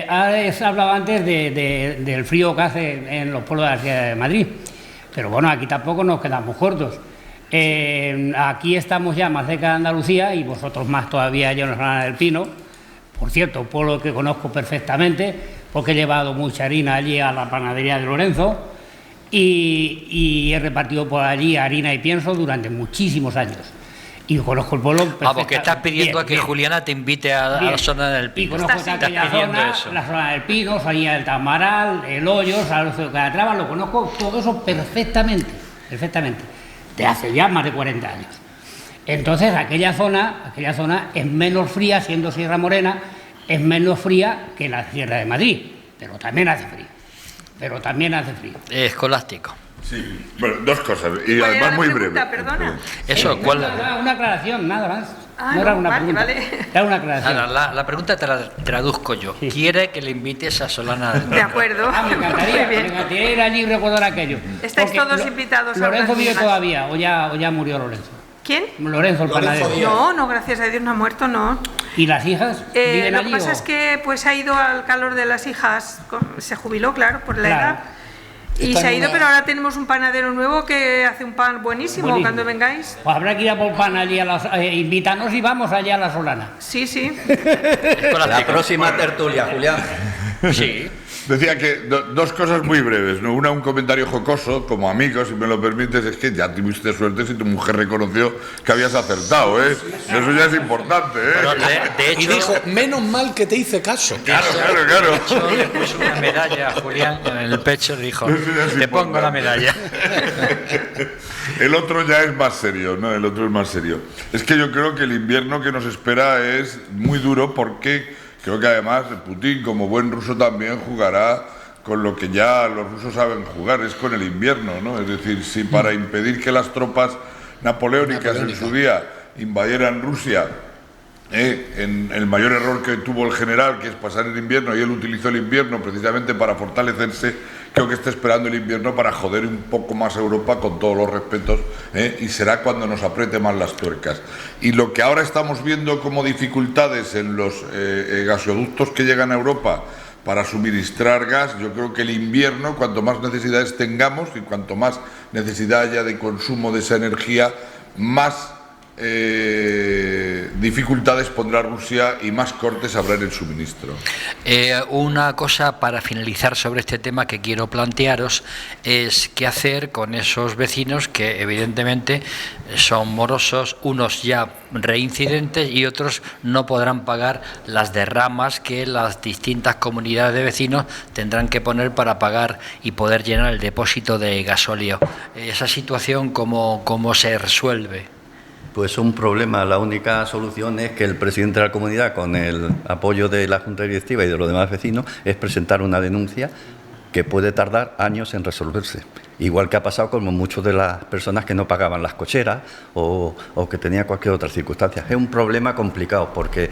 Has hablado antes del frío que hace en los pueblos de la ciudad de Madrid, pero bueno, aquí tampoco nos quedamos cortos. Aquí estamos ya más cerca de Andalucía y vosotros más todavía yo en la zona del Pino. Por cierto, un pueblo que conozco perfectamente porque he llevado mucha harina allí a la panadería de Lorenzo y he repartido por allí harina y pienso durante muchísimos años. Y conozco el pueblo perfectamente.
Vamos, que estás pidiendo que Juliana te invite a la zona del Pino.
Y conozco aquella zona, la zona del Pino, Salida del Tamaral, El Hoyo, Salud de Calatrava, lo conozco todo eso perfectamente, de hace ya más de 40 años. Entonces aquella zona es menos fría, siendo Sierra Morena, es menos fría que la Sierra de Madrid, pero también hace frío.
Escolástico.
Sí, bueno, dos cosas, y además muy breve.
Perdona.
Eso, ¿cuál?
Una aclaración, nada más.
No
era una pregunta.
Vale.
Era una aclaración.
La pregunta te la traduzco yo. Sí. ¿Quiere que le invites a Solana?
De acuerdo.
Me encantaría ir allí y recordar aquello.
Estáis todos invitados.
Lorenzo vive todavía, o ya murió Lorenzo.
¿Quién?
Lorenzo, el panadero.
No, gracias a Dios no ha muerto, no.
¿Y las hijas viven allí?
Lo que pasa es que pues ha ido al calor de las hijas, se jubiló, claro, por la edad. Y se ha ido, pero ahora tenemos un panadero nuevo que hace un pan buenísimo. Cuando vengáis.
Pues habrá que ir a por pan allí, invítanos y vamos allá a la Solana.
Sí.
La próxima tertulia, Julián.
Sí.
Decía que dos cosas muy breves, ¿no? Una, un comentario jocoso, como amigo, si me lo permites, es que ya tuviste suerte si tu mujer reconoció que habías acertado, ¿eh? Eso ya es importante, ¿eh?
Pero de hecho,
y dijo, menos mal que te hice caso.
Claro.
De hecho, le puso una medalla a Julián en el pecho y dijo, te pongo la medalla.
El otro ya es más serio, ¿no? El otro es más serio. Es que yo creo que el invierno que nos espera es muy duro porque creo que además Putin, como buen ruso, también jugará con lo que ya los rusos saben jugar, es con el invierno, ¿no? Es decir, si para impedir que las tropas napoleónicas en su día invadieran Rusia, en el mayor error que tuvo el general, que es pasar el invierno, y él utilizó el invierno precisamente para fortalecerse, creo que está esperando el invierno para joder un poco más a Europa, con todos los respetos, y será cuando nos apriete más las tuercas. Y lo que ahora estamos viendo como dificultades en los gasoductos que llegan a Europa para suministrar gas, yo creo que el invierno, cuanto más necesidades tengamos y cuanto más necesidad haya de consumo de esa energía, más dificultades pondrá Rusia y más cortes habrá en el suministro.
Una cosa para finalizar sobre este tema que quiero plantearos es qué hacer con esos vecinos que evidentemente son morosos, unos ya reincidentes y otros no podrán pagar las derramas que las distintas comunidades de vecinos tendrán que poner para pagar y poder llenar el depósito de gasóleo. ¿Esa situación cómo se resuelve?
Pues un problema, la única solución es que el presidente de la comunidad, con el apoyo de la Junta Directiva y de los demás vecinos, es presentar una denuncia que puede tardar años en resolverse. Igual que ha pasado con muchas de las personas que no pagaban las cocheras o que tenían cualquier otra circunstancia. Es un problema complicado porque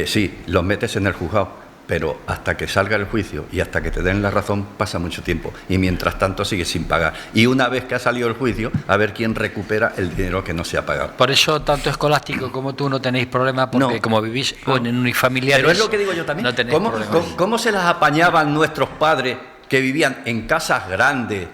sí, los metes en el juzgado, pero hasta que salga el juicio y hasta que te den la razón pasa mucho tiempo y mientras tanto sigues sin pagar. Y una vez que ha salido el juicio, a ver quién recupera el dinero que no se ha pagado.
Por eso tanto Escolástico como tú no tenéis problema porque como vivís en unifamiliares...
Pero es lo que digo yo también.
No tenéis
¿Cómo se las apañaban nuestros padres que vivían en casas grandes,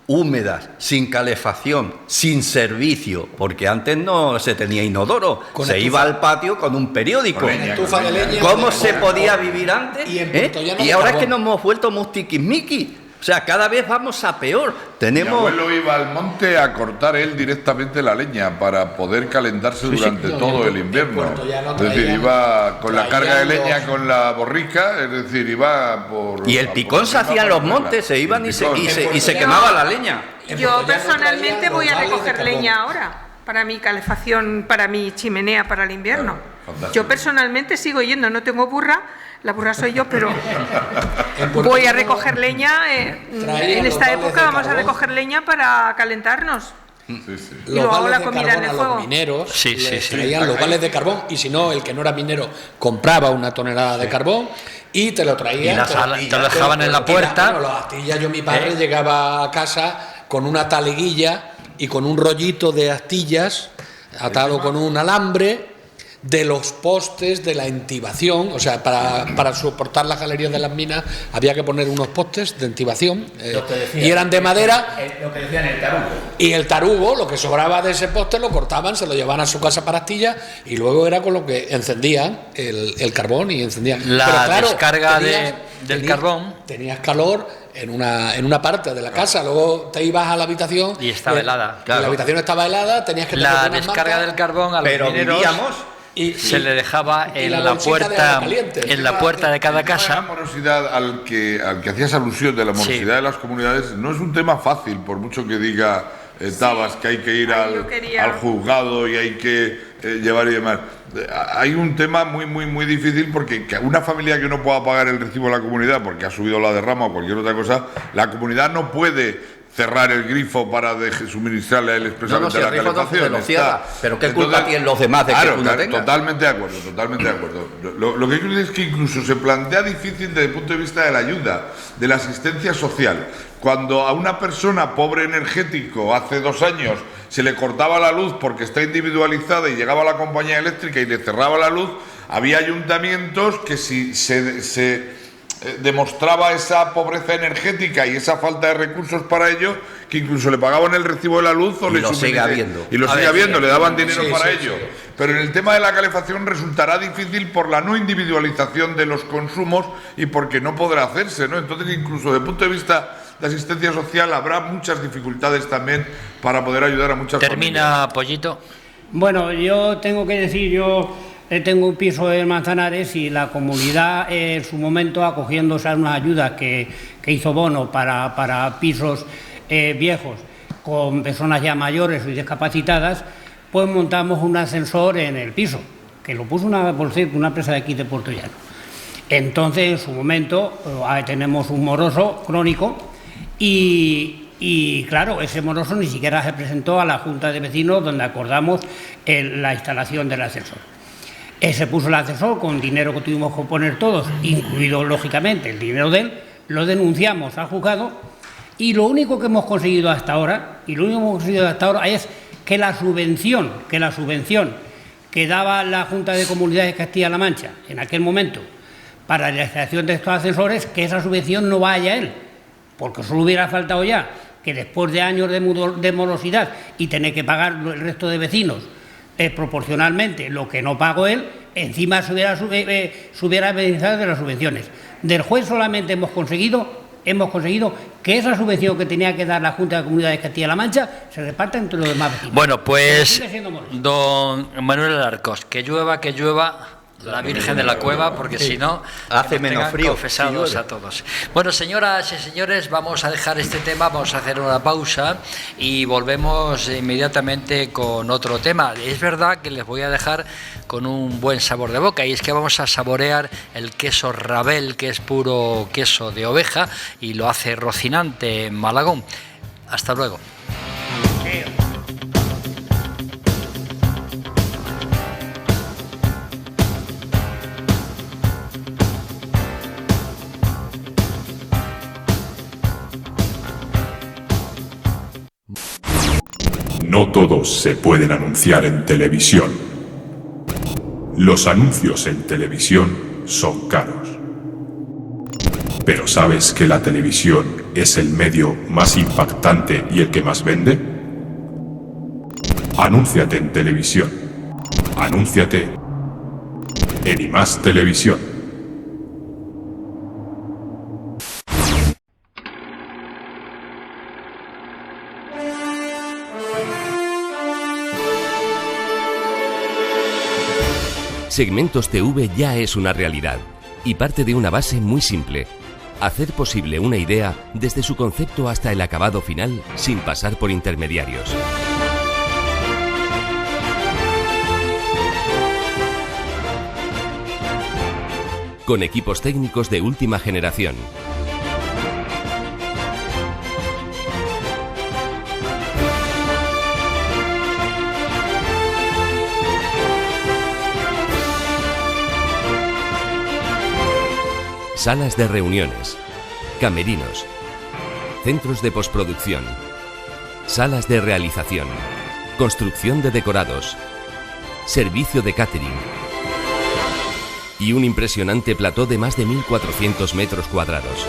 húmedas, sin calefacción, sin servicio, porque antes no se tenía inodoro, se iba al patio con un periódico?
Estufa de leña.
¿Cómo se podía vivir antes?
Y
ahora es que nos hemos vuelto muy tiquismiquis. O sea, cada vez vamos a peor.
Mi abuelo iba al monte a cortar él directamente la leña para poder calentarse durante todo el invierno. Es decir, iba con la carga de leña, con la borrica, es decir, iba por...
Y el picón se hacía en los montes, se iban y se quemaba la leña.
Yo personalmente voy a recoger leña ahora para mi calefacción, para mi chimenea para el invierno. Yo personalmente sigo yendo, no tengo burra, la burra soy yo, pero voy a recoger leña. En esta época vamos a recoger leña para calentarnos.
Sí.
Y luego hago la comida en el fuego.
Los mineros traían los vales de carbón y si no, el que no era minero compraba una tonelada de carbón y te lo traían.
Y te lo dejaban en la puerta.
Las astillas, yo mi padre llegaba a casa con una taleguilla y con un rollito de astillas atado con un alambre de los postes de la entibación, o sea, para soportar las galerías de las minas había que poner unos postes de entibación y eran de madera.
Lo que decían el tarugo.
Y el tarugo, lo que sobraba de ese poste, lo cortaban, se lo llevaban a su casa para astillas y luego era con lo que encendían el carbón y encendían.
La descarga del carbón.
Tenías calor en una parte de la casa, luego te ibas a la habitación
y estaba helada.
Claro. La habitación estaba helada, tenías que
la descarga del carbón a los mineros se le dejaba en la puerta de cada casa.
La morosidad al que hacías alusión de la morosidad de las comunidades no es un tema fácil, por mucho que diga Tabas que hay que ir al juzgado y hay que llevar y demás. Hay un tema muy difícil porque una familia que no pueda pagar el recibo de la comunidad porque ha subido la derrama o cualquier otra cosa, la comunidad no puede cerrar el grifo para suministrarle a él expresamente la calefacción.
Pero ¿qué culpa tienen los demás de que tú no tengas?
Totalmente de acuerdo. Lo que quiero decir es que incluso se plantea difícil desde el punto de vista de la ayuda, de la asistencia social. Cuando a una persona pobre energético hace 2 años se le cortaba la luz porque está individualizada y llegaba la compañía eléctrica y le cerraba la luz, había ayuntamientos que si se demostraba esa pobreza energética y esa falta de recursos para ello, que incluso le pagaban el recibo de la luz o
lo sigue habiendo.
Y lo sigue habiendo, le daban dinero para ello. Pero en el tema de la calefacción resultará difícil por la no individualización de los consumos y porque no podrá hacerse, ¿no? Entonces, incluso desde el punto de vista de asistencia social habrá muchas dificultades también para poder ayudar a muchas familias.
Termina, Pollito.
Bueno, yo tengo que decir, tengo un piso en Manzanares y la comunidad en su momento, acogiéndose a unas ayudas que hizo Bono para pisos viejos con personas ya mayores y discapacitadas, pues montamos un ascensor en el piso, que lo puso una empresa de aquí de Puerto Llano. Entonces, en su momento, tenemos un moroso crónico y claro, ese moroso ni siquiera se presentó a la Junta de Vecinos donde acordamos la instalación del ascensor. Se puso el ascensor con dinero que tuvimos que poner todos, incluido lógicamente el dinero de él, lo denunciamos al juzgado y lo único que hemos conseguido hasta ahora, es que la subvención que daba la Junta de Comunidades de Castilla-La Mancha en aquel momento para la instalación de estos ascensores, que esa subvención no vaya a él, porque solo hubiera faltado ya que después de años de morosidad y tener que pagar el resto de vecinos proporcionalmente lo que no pagó él, encima se hubiera beneficiado de las subvenciones. Del juez solamente hemos conseguido que esa subvención que tenía que dar la Junta de Comunidades de Castilla-La Mancha se reparta entre los demás vecinos.
Bueno, pues, don Manuel Alarcos, que llueva, la Virgen de la Cueva, porque si no,
hace menos frío.
Confesados a todos. Bueno, señoras y señores, vamos a dejar este tema, vamos a hacer una pausa y volvemos inmediatamente con otro tema. Es verdad que les voy a dejar con un buen sabor de boca, y es que vamos a saborear el queso Rabel, que es puro queso de oveja, y lo hace Rocinante en Malagón. Hasta luego.
No todos se pueden anunciar en televisión. Los anuncios en televisión son caros. ¿Pero sabes que la televisión es el medio más impactante y el que más vende? Anúnciate en televisión. Anúnciate en IMAX Televisión.
Segmentos TV ya es una realidad y parte de una base muy simple: hacer posible una idea desde su concepto hasta el acabado final sin pasar por intermediarios. Con equipos técnicos de última generación. Salas de reuniones, camerinos, centros de postproducción, salas de realización, construcción de decorados, servicio de catering y un impresionante plató de más de 1.400 metros cuadrados.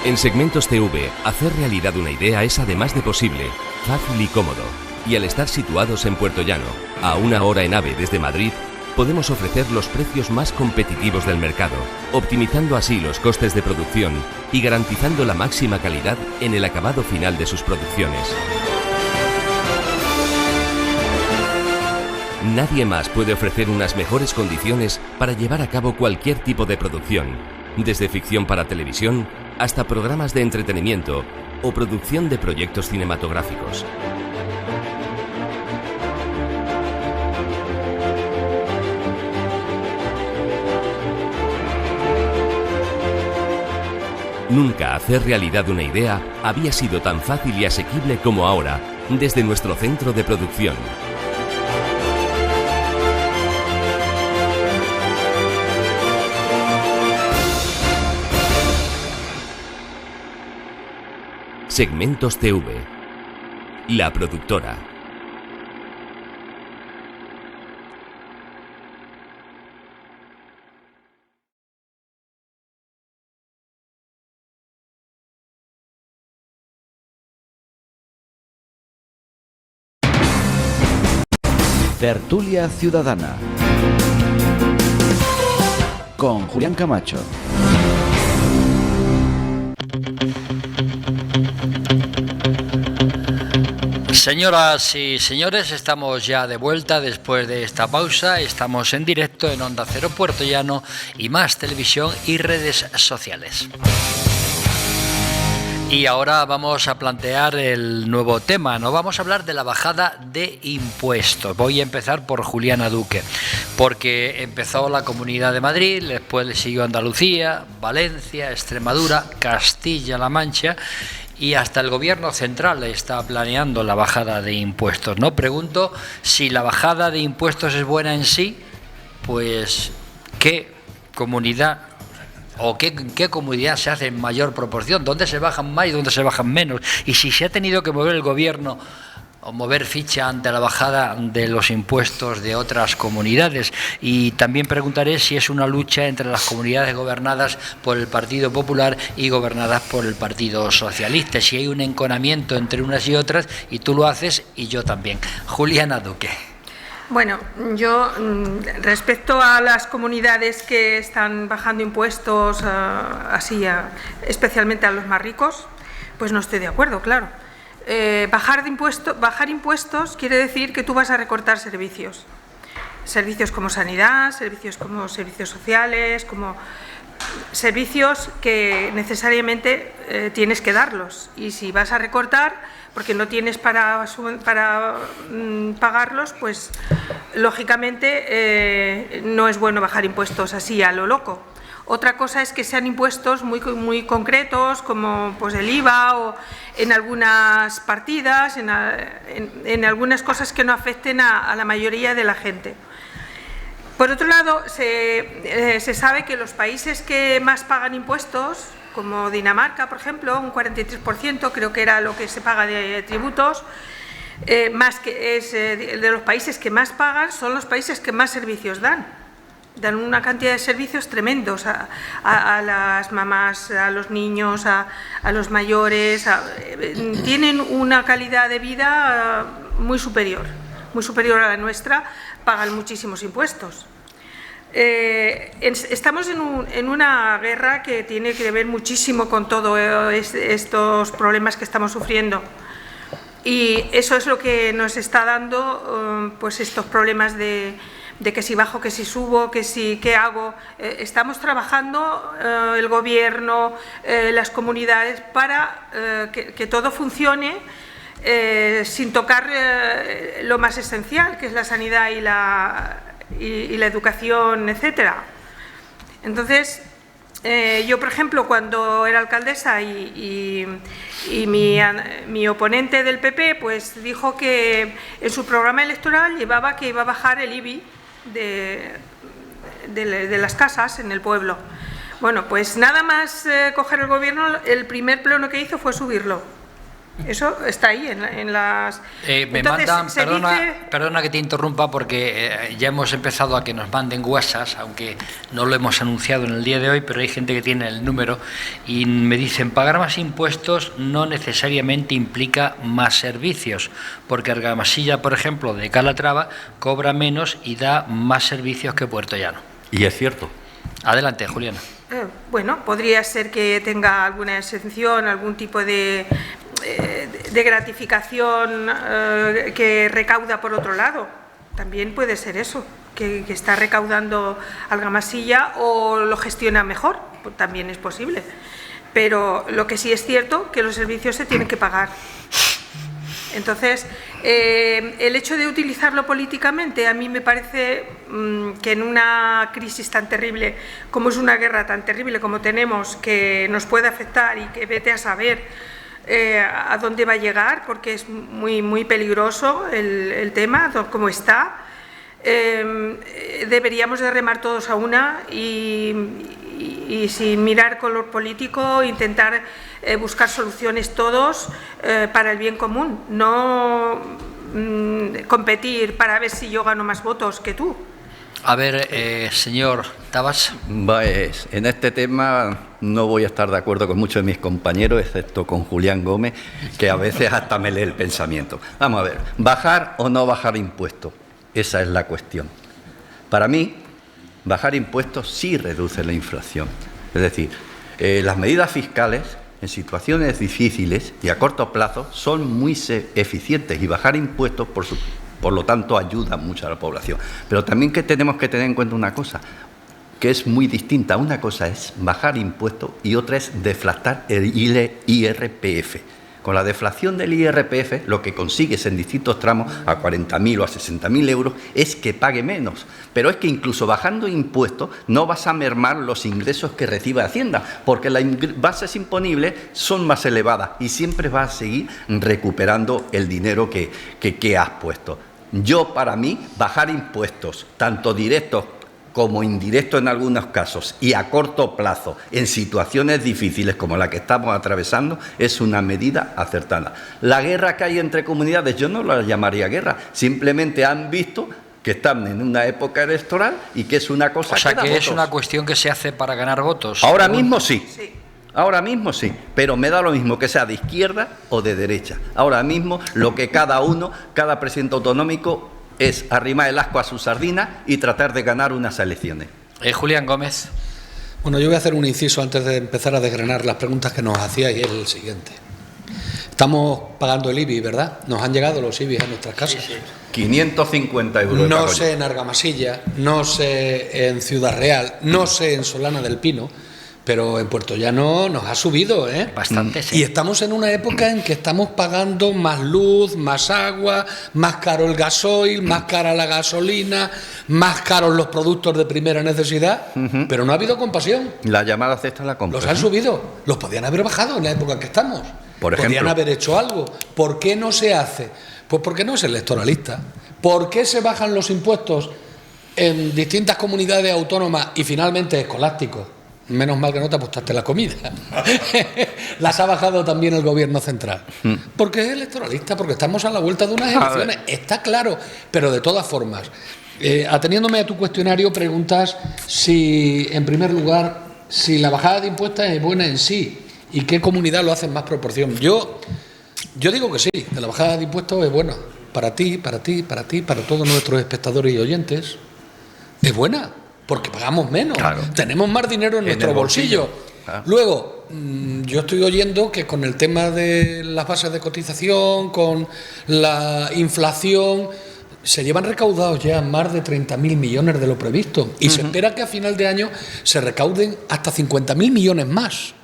En Segmentos TV, hacer realidad una idea es, además de posible, fácil y cómodo. Y al estar situados en Puerto Llano, a 1 hora en AVE desde Madrid, podemos ofrecer los precios más competitivos del mercado, optimizando así los costes de producción y garantizando la máxima calidad en el acabado final de sus producciones. Nadie más puede ofrecer unas mejores condiciones para llevar a cabo cualquier tipo de producción, desde ficción para televisión hasta programas de entretenimiento o producción de proyectos cinematográficos. Nunca hacer realidad una idea había sido tan fácil y asequible como ahora, desde nuestro centro de producción. Segmentos TV, la productora.
Tertulia Ciudadana con Julián Camacho.
Señoras y señores, estamos ya de vuelta después de esta pausa. Estamos en directo en Onda Cero Puerto Llano y Más Televisión y redes sociales. Y ahora vamos a plantear el nuevo tema, ¿no? Vamos a hablar de la bajada de impuestos. Voy a empezar por Juliana Duque, porque empezó la Comunidad de Madrid, después le siguió Andalucía, Valencia, Extremadura, Castilla-La Mancha, y hasta el Gobierno central está planeando la bajada de impuestos, ¿no? Pregunto si la bajada de impuestos es buena en sí, pues ¿qué comunidad o qué comunidad se hace en mayor proporción? ¿Dónde se bajan más y dónde se bajan menos? Y si se ha tenido que mover el Gobierno o mover ficha ante la bajada de los impuestos de otras comunidades. Y también preguntaré si es una lucha entre las comunidades gobernadas por el Partido Popular y gobernadas por el Partido Socialista, si hay un enconamiento entre unas y otras, y tú lo haces y yo también. Juliana Duque.
Bueno, yo respecto a las comunidades que están bajando impuestos especialmente a los más ricos, pues no estoy de acuerdo, claro. Bajar impuestos quiere decir que tú vas a recortar servicios como sanidad, servicios como servicios sociales, como servicios que necesariamente tienes que darlos, y si vas a recortar porque no tienes para pagarlos, pues lógicamente no es bueno bajar impuestos así a lo loco. Otra cosa es que sean impuestos muy concretos, como pues el IVA, o en algunas partidas, en algunas cosas que no afecten a la mayoría de la gente. Por otro lado, se sabe que los países que más pagan impuestos, como Dinamarca, por ejemplo, un 43%, creo que era lo que se paga de tributos, de los países que más pagan, son los países que más servicios dan. Dan una cantidad de servicios tremendos a las mamás, a los niños, a los mayores. Tienen una calidad de vida muy superior a la nuestra, pagan muchísimos impuestos. Estamos en una guerra que tiene que ver muchísimo con todos estos problemas que estamos sufriendo. Y eso es lo que nos está dando pues estos problemas de que si bajo, que si subo, qué hago. Estamos trabajando el Gobierno, las comunidades, para que todo funcione sin tocar lo más esencial, que es la sanidad y la educación, etcétera. Entonces, yo, por ejemplo, cuando era alcaldesa y mi oponente del PP pues dijo que en su programa electoral llevaba que iba a bajar el IBI de las casas en el pueblo. Bueno, pues nada más coger el Gobierno, el primer pleno que hizo fue subirlo. Eso está ahí en las...
Me mandan, perdona que te interrumpa, porque ya hemos empezado a que nos manden WhatsApp, aunque no lo hemos anunciado en el día de hoy, pero hay gente que tiene el número y me dicen: pagar más impuestos no necesariamente implica más servicios, porque Argamasilla, por ejemplo, de Calatrava, cobra menos y da más servicios que Puerto Llano.
Y es cierto.
Adelante, Juliana.
Bueno, podría ser que tenga alguna exención, algún tipo de gratificación que recauda por otro lado. También puede ser eso, que está recaudando Argamasilla o lo gestiona mejor, pues también es posible. Pero lo que sí es cierto, que los servicios se tienen que pagar. Entonces, el hecho de utilizarlo políticamente, a mí me parece que en una crisis tan terrible como es una guerra tan terrible como tenemos, que nos puede afectar y que vete a saber a dónde va a llegar, porque es muy peligroso el tema, como está, deberíamos de remar todos a una y sin mirar color político, intentar buscar soluciones todos para el bien común, no competir para ver si yo gano más votos que tú.
A ver, señor Tabas.
Pues, en este tema no voy a estar de acuerdo con muchos de mis compañeros, excepto con Julián Gómez, que a veces hasta me lee el pensamiento. Vamos a ver, ¿bajar o no bajar impuestos? Esa es la cuestión. Para mí, bajar impuestos sí reduce la inflación. Es decir, las medidas fiscales en situaciones difíciles y a corto plazo son muy eficientes y bajar impuestos, por lo tanto, ayuda mucho a la población. Pero también que tenemos que tener en cuenta una cosa, que es muy distinta. Una cosa es bajar impuestos y otra es deflactar el IRPF. Con la deflación del IRPF, lo que consigues en distintos tramos, a 40.000 o a 60.000 euros, es que pague menos. Pero es que incluso bajando impuestos no vas a mermar los ingresos que recibe Hacienda, porque las bases imponibles son más elevadas y siempre vas a seguir recuperando el dinero que has puesto. Yo, para mí, bajar impuestos, tanto directos como indirecto en algunos casos y a corto plazo en situaciones difíciles como la que estamos atravesando, es una medida acertada. La guerra que hay entre comunidades, yo no la llamaría guerra, simplemente han visto que están en una época electoral y que es una cosa
que da votos. Es una cuestión que se hace para ganar votos.
Ahora mismo sí. Ahora mismo sí, pero me da lo mismo que sea de izquierda o de derecha. Ahora mismo lo que cada presidente autonómico es arrimar el asco a su sardina y tratar de ganar unas elecciones.
Julián Gómez.
Bueno, yo voy a hacer un inciso antes de empezar a desgranar las preguntas que nos hacíais, y es el siguiente. Estamos pagando el IBI, ¿verdad? Nos han llegado los IBI a nuestras casas.
Sí. 550 euros.
No sé en Argamasilla, no sé en Ciudad Real, no sé en Solana del Pino, pero en Puerto Llano nos ha subido, ¿eh?
Bastante, sí.
Y estamos en una época en que estamos pagando más luz, más agua, más caro el gasoil, más cara la gasolina, más caros los productos de primera necesidad, pero no ha habido compasión.
La llamada cesta la compra.
Los han subido, los podían haber bajado en la época en que estamos.
Por ejemplo.
Podían haber hecho algo. ¿Por qué no se hace? Pues porque no es electoralista. ¿Por qué se bajan los impuestos en distintas comunidades autónomas y finalmente escolásticos? Menos mal que no te apostaste la comida. Las ha bajado también el gobierno central. Porque es electoralista, porque estamos a la vuelta de unas elecciones. Está claro, pero de todas formas, ateniéndome a tu cuestionario, preguntas si, en primer lugar, si la bajada de impuestos es buena en sí y qué comunidad lo hace en más proporción. Yo digo que sí, que la bajada de impuestos es buena. Para ti, para todos nuestros espectadores y oyentes. Es buena. Porque pagamos menos, claro. Tenemos más dinero en nuestro bolsillo. Ah. Luego, yo estoy oyendo que con el tema de las bases de cotización, con la inflación, se llevan recaudados ya más de 30.000 millones de lo previsto. Y se espera que a final de año se recauden hasta 50.000 millones más.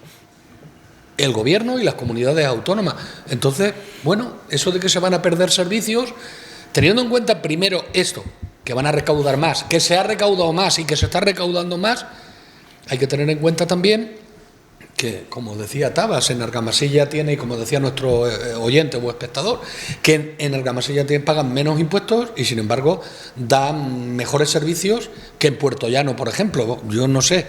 El gobierno y las comunidades autónomas. Entonces, bueno, eso de que se van a perder servicios, teniendo en cuenta primero esto, que van a recaudar más, que se ha recaudado más y que se está recaudando más, hay que tener en cuenta también que, como decía Tabas, en Argamasilla tiene, y como decía nuestro oyente o espectador, que en Argamasilla pagan menos impuestos y, sin embargo, dan mejores servicios que en Puerto Llano, por ejemplo. Yo no sé,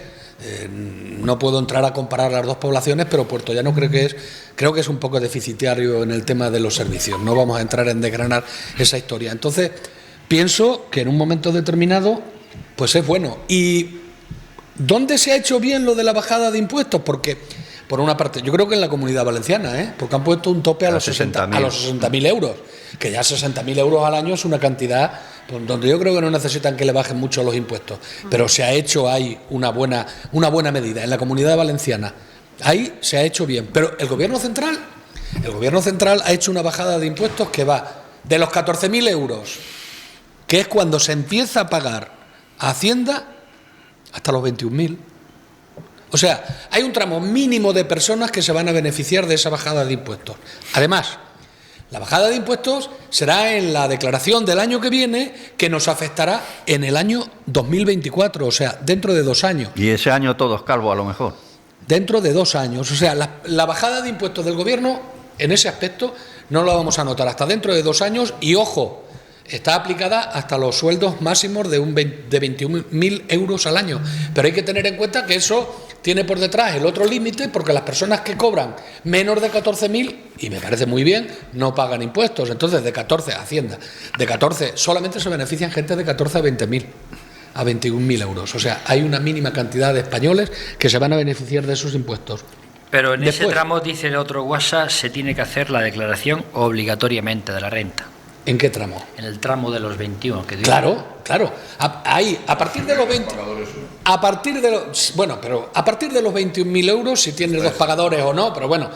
no puedo entrar a comparar las dos poblaciones, pero Puerto Llano creo que es un poco deficitario en el tema de los servicios. No vamos a entrar en desgranar esa historia. Entonces, pienso que en un momento determinado, pues es bueno. ¿Y dónde se ha hecho bien lo de la bajada de impuestos? Porque, por una parte, yo creo que en la Comunidad Valenciana, porque han puesto un tope a los 60.000 euros, que ya 60.000 euros al año es una cantidad donde yo creo que no necesitan que le bajen mucho los impuestos. Pero se ha hecho ahí una buena medida. En la Comunidad Valenciana, ahí se ha hecho bien. Pero el Gobierno Central ha hecho una bajada de impuestos que va de los 14.000 euros, que es cuando se empieza a pagar a Hacienda, hasta los 21.000. O sea, hay un tramo mínimo de personas que se van a beneficiar de esa bajada de impuestos. Además, la bajada de impuestos será en la declaración del año que viene, que nos afectará en el año 2024, o sea, dentro de 2 años.
Y ese año todos calvos, a lo mejor.
Dentro de 2 años. O sea, la bajada de impuestos del Gobierno, en ese aspecto, no la vamos a notar hasta dentro de 2 años. Y, ojo, está aplicada hasta los sueldos máximos de 21.000 euros al año. Pero hay que tener en cuenta que eso tiene por detrás el otro límite, porque las personas que cobran menos de 14.000, y me parece muy bien, no pagan impuestos. Entonces, de 14 a Hacienda, de 14 solamente se benefician gente de 14 a 20.000, a 21.000 euros. O sea, hay una mínima cantidad de españoles que se van a beneficiar de esos impuestos.
Pero en ese tramo, dice el otro WhatsApp, se tiene que hacer la declaración obligatoriamente de la renta.
¿En qué tramo?
En el tramo de los 21. Que digo.
Claro. Ahí, a partir de los 20... A partir de los... Bueno, pero a partir de los 21.000 euros, si tienes dos pagadores o no, pero bueno,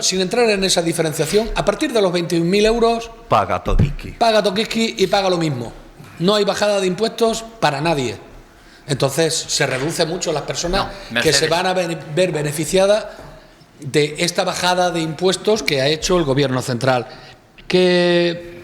sin entrar en esa diferenciación, a partir de los 21.000 euros...
Paga Tokiski.
Paga Tokiski y paga lo mismo. No hay bajada de impuestos para nadie. Entonces, se reduce mucho las personas que se van a ver beneficiadas de esta bajada de impuestos que ha hecho el Gobierno central. Que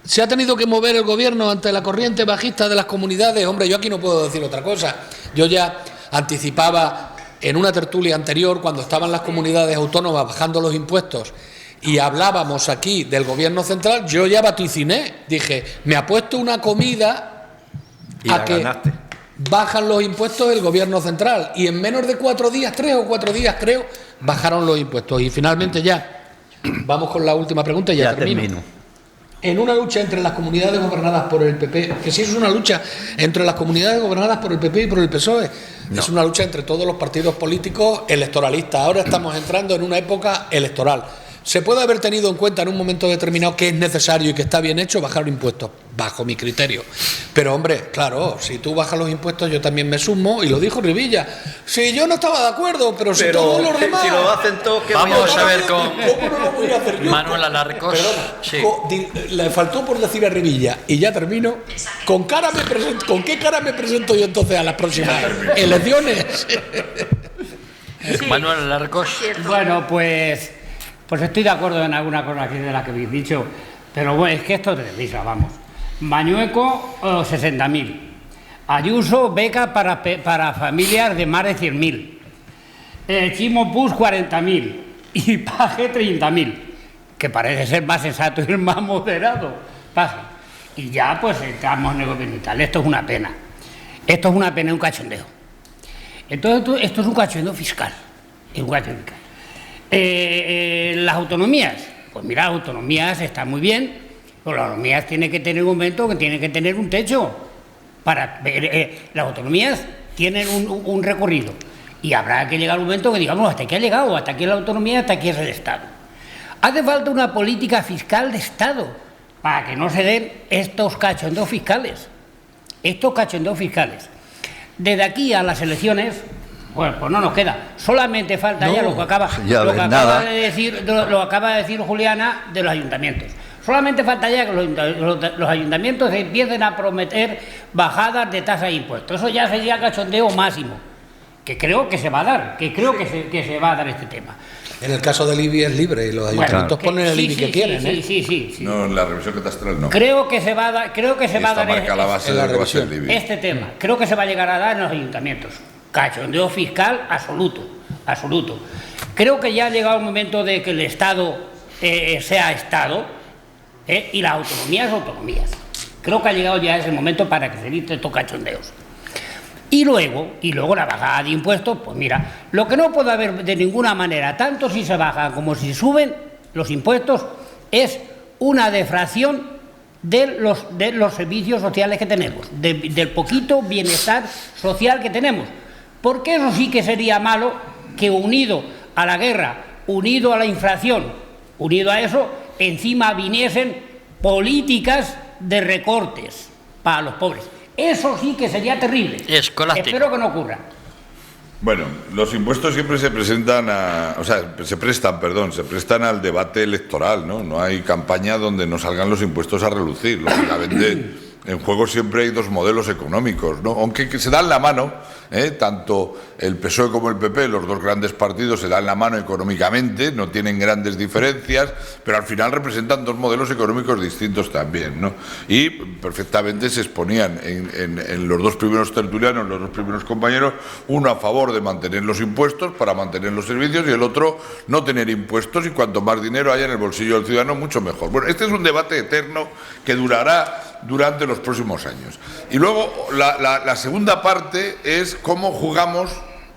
se ha tenido que mover el Gobierno ante la corriente bajista de las comunidades. Hombre, yo aquí no puedo decir otra cosa. Yo ya anticipaba en una tertulia anterior, cuando estaban las comunidades autónomas bajando los impuestos y hablábamos aquí del Gobierno central, yo ya vaticiné. Dije, me ha puesto una comida a que ganaste. Bajan los impuestos del Gobierno central. Y en menos de 4 días, 3 o 4 días creo, bajaron los impuestos. Y finalmente ya, vamos con la última pregunta y ya termino. En una lucha entre las comunidades gobernadas por el PP, que sí es una lucha entre las comunidades gobernadas por el PP y por el PSOE, es una lucha entre todos los partidos políticos electoralistas. Ahora estamos entrando en una época electoral. Se puede haber tenido en cuenta en un momento determinado que es necesario y que está bien hecho bajar impuestos, bajo mi criterio. Pero, hombre, claro, si tú bajas los impuestos yo también me sumo, y lo dijo Rivilla. Si yo no estaba de acuerdo, pero si todos los demás...
Si lo hacen todos, ¿qué
vamos a ver con
¿cómo no lo voy a hacer yo?
Manuel Alarcos.
Perdona,
Sí.
le faltó por decir a Rivilla, y ya termino, ¿con qué cara me presento yo entonces a las próximas elecciones?
Sí,
Manuel Alarcos.
Bueno, pues estoy de acuerdo en alguna cosa aquí de la que habéis dicho, pero bueno, es que esto es de risa, vamos. Mañueco, 60.000. Ayuso, beca para familias de más de 100.000. Chimo Puig, 40.000. Y Paje, 30.000. Que parece ser más sensato y más moderado. Paje. Y ya pues estamos en el gobierno y tal. Esto es una pena. Esto es una pena, un cachondeo. Entonces, esto es un cachondeo fiscal. Es un cachondeo fiscal. Las autonomías, pues mira, las autonomías están muy bien, pero las autonomías tienen que tener un momento que tienen que tener un techo. Las autonomías tienen un recorrido y habrá que llegar a un momento que digamos hasta aquí ha llegado, hasta aquí es la autonomía, hasta aquí es el Estado. Hace falta una política fiscal de Estado para que no se den estos cachondeos fiscales. Desde aquí a las elecciones, bueno, pues no nos queda. Solamente falta ya lo que acaba de decir Juliana de los ayuntamientos. Solamente falta ya que los ayuntamientos empiecen a prometer bajadas de tasa de impuestos. Eso ya sería cachondeo máximo, que creo que se va a dar, que se va a dar este tema.
En el caso del IBI es libre y los ayuntamientos ponen el IBI que quieren.
Sí.
No, en la revisión catastral no.
Creo que se va a dar,
marca la base de lo que va a ser el IBI.
Este tema. Creo que se va a llegar a dar en los ayuntamientos. Cachondeo fiscal absoluto. Creo que ya ha llegado el momento de que el Estado sea Estado y las autonomías. Creo que ha llegado ya ese momento para que se eviten estos cachondeos. Y luego la bajada de impuestos, pues mira, lo que no puede haber de ninguna manera, tanto si se bajan como si suben los impuestos, es una defracción de los servicios sociales que tenemos, del poquito bienestar social que tenemos. Porque eso sí que sería malo que unido a la guerra, unido a la inflación, unido a eso, encima viniesen políticas de recortes para los pobres. Eso sí que sería terrible.
Escolástico.
Espero que no ocurra.
Bueno, los impuestos siempre se prestan al debate electoral, ¿no? No hay campaña donde no salgan los impuestos a relucir. Lógicamente, en juego siempre hay dos modelos económicos, ¿no? Aunque se dan la mano, tanto el PSOE como el PP, los dos grandes partidos se dan la mano económicamente, no tienen grandes diferencias, pero al final representan dos modelos económicos distintos también, ¿no? Y perfectamente se exponían en los dos primeros tertulianos, los dos primeros compañeros, uno a favor de mantener los impuestos para mantener los servicios y el otro no tener impuestos, y cuanto más dinero haya en el bolsillo del ciudadano, mucho mejor. Bueno, este es un debate eterno que durará durante los próximos años. Y luego la segunda parte es cómo jugamos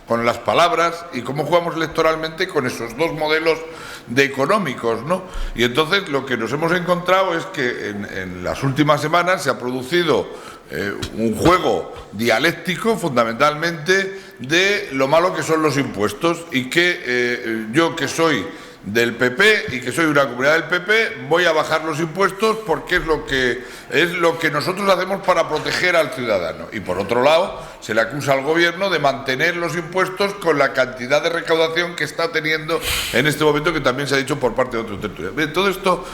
con las palabras y cómo jugamos electoralmente con esos dos modelos de económicos, ¿no? Y entonces lo que nos hemos encontrado es que en las últimas semanas se ha producido un juego dialéctico fundamentalmente de lo malo que son los impuestos, y que yo, que soy del PP y que soy una comunidad del PP, voy a bajar los impuestos porque es lo que nosotros hacemos para proteger al ciudadano. Y por otro lado, se le acusa al Gobierno de mantener los impuestos con la cantidad de recaudación que está teniendo en este momento, que también se ha dicho por parte de otros tertulianos. Todo esto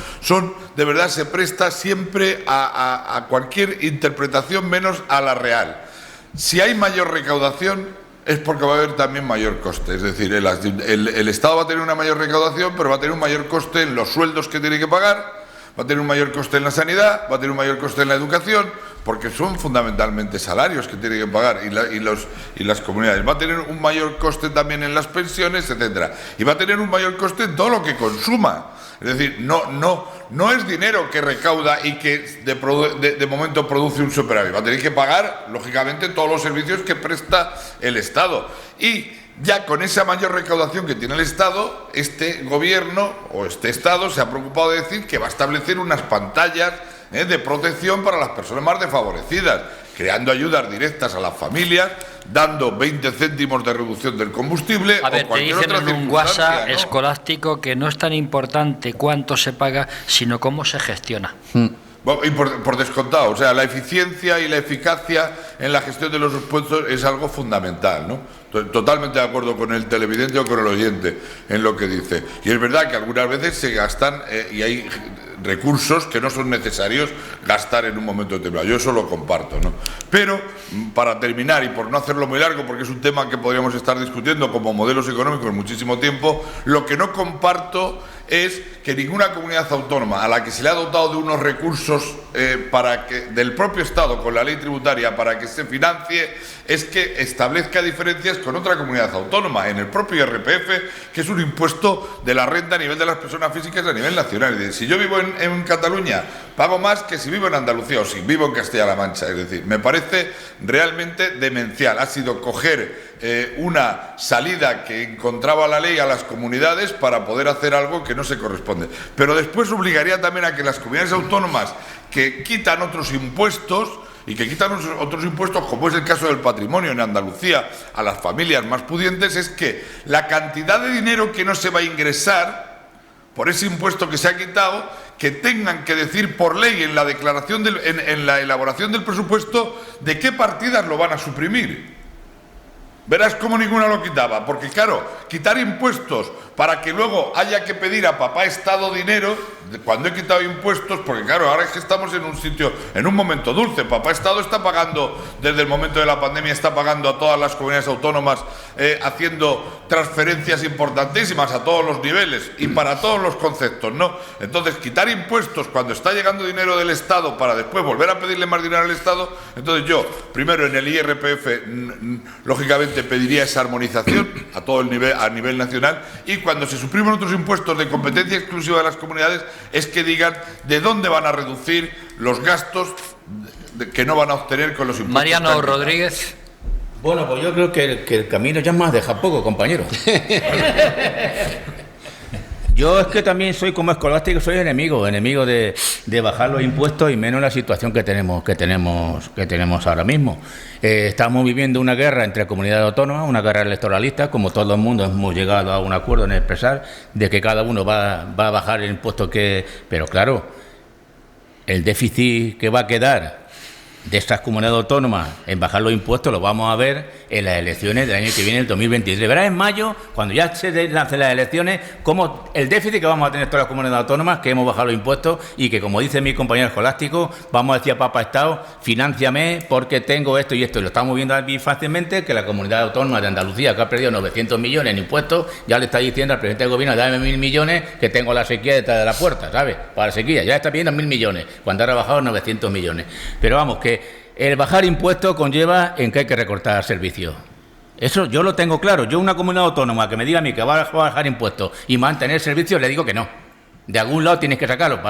de verdad, se presta siempre a cualquier interpretación menos a la real. Si hay mayor recaudación, es porque va a haber también mayor coste. Es decir, el Estado va a tener una mayor recaudación, pero va a tener un mayor coste en los sueldos que tiene que pagar, va a tener un mayor coste en la sanidad, va a tener un mayor coste en la educación, porque son fundamentalmente salarios que tiene que pagar y las comunidades. Va a tener un mayor coste también en las pensiones, etcétera. Y va a tener un mayor coste en todo lo que consuma. Es decir, no es dinero que recauda y que de momento produce un superávit. Va a tener que pagar, lógicamente, todos los servicios que presta el Estado. Y ya con esa mayor recaudación que tiene el Estado, este Gobierno o este Estado se ha preocupado de decir que va a establecer unas pantallas de protección para las personas más desfavorecidas, creando ayudas directas a las familias, dando 20 céntimos de reducción del combustible.
A ver,
o cualquier
te dicen
otra
en un WhatsApp,
¿no?,
escolástico, que no es tan importante cuánto se paga, sino cómo se gestiona.
Bueno, y por descontado, o sea, la eficiencia y la eficacia en la gestión de los impuestos es algo fundamental, ¿no? Totalmente de acuerdo con el televidente o con el oyente en lo que dice. Y es verdad que algunas veces se gastan y hay recursos que no son necesarios gastar en un momento determinado. Yo eso lo comparto, ¿no? Pero, para terminar, y por no hacerlo muy largo, porque es un tema que podríamos estar discutiendo como modelos económicos muchísimo tiempo, lo que no comparto es que ninguna comunidad autónoma a la que se le ha dotado de unos recursos del propio Estado con la ley tributaria para que se financie, es que establezca diferencias con otra comunidad autónoma en el propio IRPF, que es un impuesto de la renta a nivel de las personas físicas a nivel nacional. Es decir, si yo vivo en Cataluña, pago más que si vivo en Andalucía o si vivo en Castilla-La Mancha. Es decir, me parece realmente demencial. Ha sido coger una salida que encontraba la ley a las comunidades para poder hacer algo que no se corresponde. Pero después obligaría también a que las comunidades autónomas que quitan otros impuestos, y que quitan otros impuestos, como es el caso del patrimonio en Andalucía, a las familias más pudientes, es que la cantidad de dinero que no se va a ingresar por ese impuesto que se ha quitado, que tengan que decir por ley en la declaración, en la elaboración del presupuesto, de qué partidas lo van a suprimir. Verás cómo ninguna lo quitaba, porque claro, quitar impuestos para que luego haya que pedir a papá Estado dinero, cuando he quitado impuestos, porque claro, ahora es que estamos en un sitio, en un momento dulce, papá Estado está pagando, desde el momento de la pandemia, está pagando a todas las comunidades autónomas, haciendo transferencias importantísimas a todos los niveles y para todos los conceptos, ¿no? Entonces, quitar impuestos cuando está llegando dinero del Estado para después volver a pedirle más dinero al Estado, entonces yo, primero en el IRPF, lógicamente pediría esa armonización a todo el nivel, a nivel nacional, y cuando se suprimen otros impuestos de competencia exclusiva de las comunidades, es que digan de dónde van a reducir los gastos que no van a obtener con los impuestos.
Mariano Rodríguez.
Bueno, pues yo creo que el camino ya me has dejado poco, compañero. Yo es que también soy como escolástico, soy enemigo de bajar los impuestos y menos la situación que tenemos ahora mismo. Estamos viviendo una guerra entre comunidades autónomas, una guerra electoralista, como todo el mundo hemos llegado a un acuerdo en expresar de que cada uno va a bajar el impuesto pero claro, el déficit que va a quedar de estas comunidades autónomas en bajar los impuestos lo vamos a ver en las elecciones del año que viene, el 2023. Verás en mayo, cuando ya se lancen las elecciones, como el déficit que vamos a tener todas las comunidades autónomas, que hemos bajado los impuestos y que, como dice mi compañero escolástico, vamos a decir a papá Estado, finánciame porque tengo esto y esto. Y lo estamos viendo aquí fácilmente, que la comunidad autónoma de Andalucía, que ha perdido 900 millones en impuestos, ya le está diciendo al presidente del gobierno, dame 1.000 millones, que tengo la sequía detrás de la puerta, ¿sabes? Para la sequía, ya está pidiendo 1.000 millones, cuando ha rebajado 900 millones. Pero vamos, que el bajar impuestos conlleva en que hay que recortar servicios. Eso yo lo tengo claro. Yo, una comunidad autónoma que me diga a mí que va a bajar impuestos y mantener servicios, le digo que no. De algún lado tienes que sacarlo,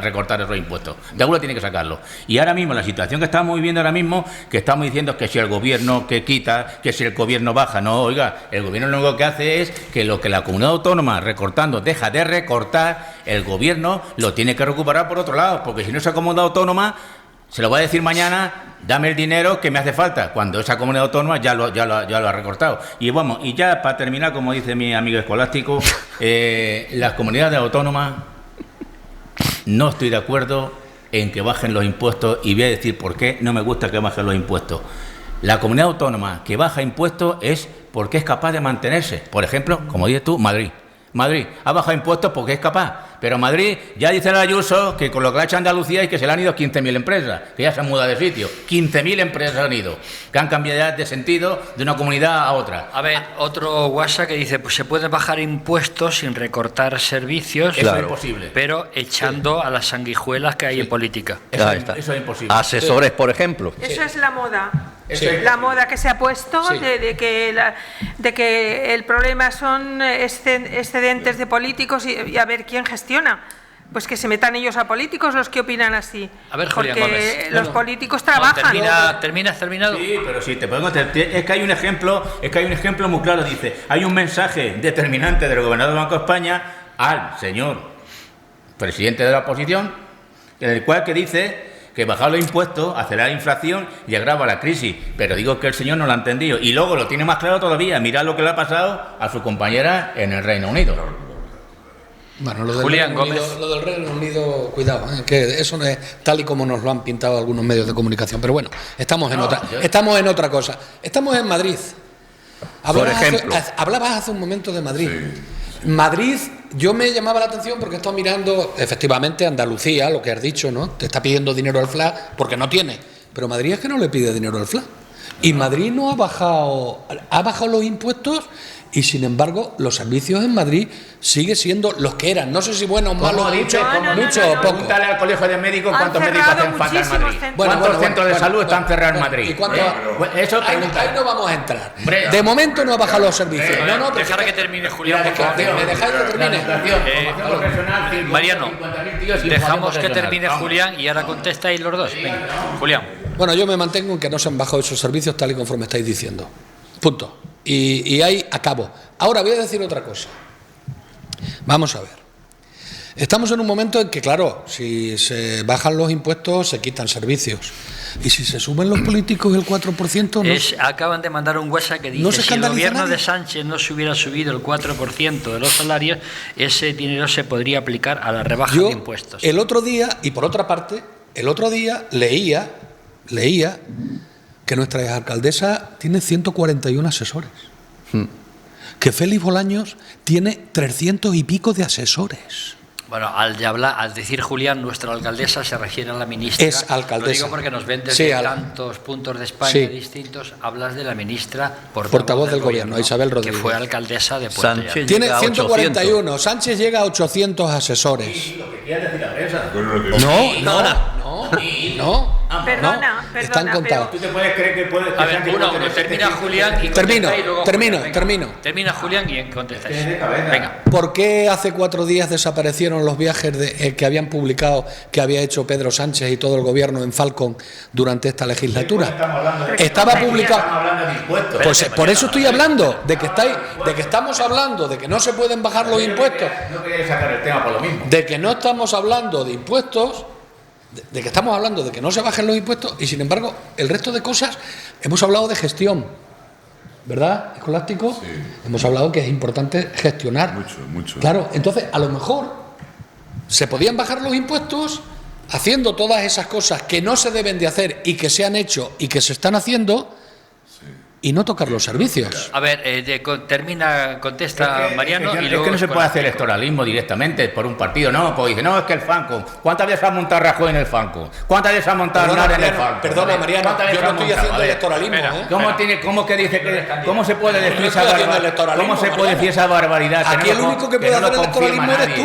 recortar esos impuestos. De algún lado tienes que sacarlo. Y ahora mismo, la situación que estamos viviendo ahora mismo, que estamos diciendo que si el gobierno que quita, que si el gobierno baja, no, oiga, el gobierno lo único que hace es que lo que la comunidad autónoma recortando deja de recortar, el gobierno lo tiene que recuperar por otro lado, porque si no esa comunidad autónoma Se lo voy a decir mañana, dame el dinero que me hace falta, cuando esa comunidad autónoma ya lo ha recortado. Y vamos, y ya para terminar, como dice mi amigo escolástico, las comunidades autónomas no estoy de acuerdo en que bajen los impuestos, y voy a decir por qué no me gusta que bajen los impuestos. La comunidad autónoma que baja impuestos es porque es capaz de mantenerse. Por ejemplo, como dices tú, Madrid. Madrid ha bajado impuestos porque es capaz, pero Madrid ya dice el Ayuso que con lo que ha hecho Andalucía es que se le han ido 15.000 empresas, que ya se han mudado de sitio. 15.000 empresas han ido, que han cambiado ya de sentido de una comunidad a otra.
A ver, otro WhatsApp que dice, pues se pueden bajar impuestos sin recortar servicios,
Eso es imposible.
pero echando a las sanguijuelas que hay en política.
Eso es imposible.
Asesores, por ejemplo.
Eso es la moda.
Sí.
La moda que se ha puesto
Sí.
de que el problema son excedentes de políticos y a ver quién gestiona. Pues que se metan ellos a políticos los que opinan así.
A ver, Julián
porque
Gómez.
los políticos trabajan.
¿Terminas terminado?
Sí, pero sí, te podemos es que hay un ejemplo muy claro. Dice, hay un mensaje determinante del gobernador del Banco de España al señor presidente de la oposición, en el cual que dice que bajar los impuestos acelera la inflación y agrava la crisis. Pero digo que el señor no lo ha entendido. Y luego lo tiene más claro todavía. Mirad lo que le ha pasado a su compañera en el Reino Unido.
Bueno, lo del,
Julián
Reino Unido,
Gómez.
lo del Reino Unido, cuidado, que eso no es tal y como nos lo han pintado algunos medios de comunicación. Pero bueno, estamos en otra cosa. Estamos en Madrid. Hablabas hace un momento de Madrid.
Sí.
Madrid, yo me llamaba la atención porque he estado mirando, efectivamente, Andalucía, lo que has dicho, ¿no? Te está pidiendo dinero al FLA porque no tiene. Pero Madrid es que no le pide dinero al FLA. Y Madrid no ha bajado los impuestos y, sin embargo, los servicios en Madrid siguen siendo los que eran. No sé si buenos o malos, mucho o poco.
Pregúntale al colegio de médicos cuántos médicos hacen falta en Madrid. ¿Cuántos centros de salud están cerrados en Madrid?
¿Y cuánto?
Eso
Ahí no vamos a entrar. De momento no ha bajado los servicios.
Dejar que termine Julián, por favor.
¿Me dejáis que termine?
Mariano, dejamos que termine Julián y ahora contestáis los dos. Venga, Julián.
Bueno, yo me mantengo en que no se han bajado esos servicios tal y conforme estáis diciendo. Punto. Y ahí acabo. Ahora voy a decir otra cosa. Vamos a ver. Estamos en un momento en que, claro, si se bajan los impuestos, se quitan servicios. Y si se suben los políticos el 4%, no.
Acaban de mandar un WhatsApp que dice,
¿No se
si el
escandaliza
gobierno
nadie?
de Sánchez no se hubiera subido el 4% de los salarios, ese dinero se podría aplicar a la rebaja de impuestos.
El otro día, y por otra parte, leía que nuestra alcaldesa tiene 141 asesores. Que Félix Bolaños tiene 300 y pico de asesores.
Bueno, al decir Julián, nuestra alcaldesa se refiere a la ministra.
Es alcaldesa.
Lo digo porque nos ven desde tantos puntos de España distintos. Hablas de la ministra
portavoz del gobierno, Isabel Rodríguez.
Que fue alcaldesa de Puerto Llano.
Tiene 141. Sánchez llega a 800 asesores.
Sí, lo que quieras decir la prensa.
No.
Perdona,
están contados.
¿Tú te puedes creer que puedes...
A ver, termina Julián y
Termino.
Termina Julián y contestáis. Venga.
¿Por qué hace 4 días desaparecieron los viajes que habían publicado que había hecho Pedro Sánchez y todo el gobierno en Falcon durante esta legislatura? Estaba publicado. Pues por eso estoy hablando de que estamos hablando de que no se pueden bajar los impuestos.
No quería sacar el tema por lo mismo.
De que no estamos hablando de impuestos. De que estamos hablando de que no se bajen los impuestos y, sin embargo, el resto de cosas, hemos hablado de gestión, ¿verdad, Escolástico?
Sí.
Hemos hablado que es importante gestionar.
Mucho.
Claro, entonces, a lo mejor se podían bajar los impuestos haciendo todas esas cosas que no se deben de hacer y que se han hecho y que se están haciendo y no tocar los servicios.
A ver, contesta Mariano.
Es que no se puede hacer electoralismo directamente por un partido, no, pues dice, no, es que el Fanco, ¿cuántas veces ha montado Rajoy en el Fanco? ¿Cuántas veces ha montado Aznar en el Fanco?
Perdona, Mariano, yo no estoy haciendo electoralismo.
¿Cómo se puede decir esa barbaridad? ¿Cómo se puede decir esa barbaridad?
Aquí el único que puede hacer electoralismo eres tú.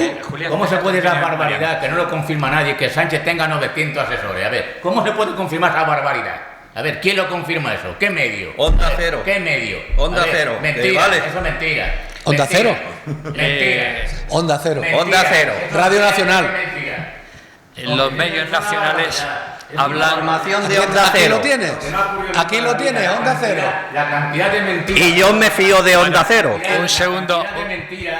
¿Cómo se puede decir esa barbaridad que no lo confirma nadie, que Sánchez tenga 900 asesores? A ver, ¿cómo se puede confirmar esa barbaridad? A ver, ¿quién lo confirma eso? ¿Qué medio?
Onda Cero.
¿Qué medio?
Onda Cero.
Mentira,
Vale.
eso es mentira.
¿Onda Cero?
Mentira.
Onda Cero.
Mentira.
Onda Cero.
Radio Nacional.
Mentira.
En los medios nacionales
Información de Onda Cero.
Aquí lo tienes. Aquí lo tienes, Onda Cero.
La cantidad de mentiras.
Y yo me fío de Onda Cero.
Un segundo.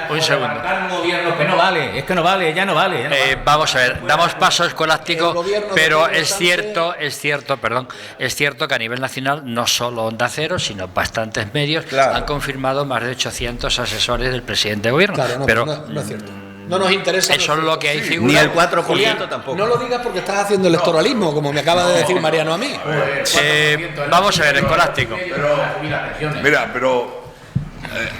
Un segundo.
Un gobierno que no vale, es que no vale, ya no vale.
Vamos a ver, damos paso escolástico, pero es cierto que a nivel nacional no solo Onda Cero, sino bastantes medios han confirmado más de 800 asesores del presidente de gobierno.
Claro,
pero
no es cierto. No nos interesa.
Eso es lo que hay figura.
Ni el 4%
Julián,
tampoco.
No lo digas porque estás haciendo electoralismo, como me acaba de decir Mariano a mí.
Vamos a ver, escolástico.
Mira, pero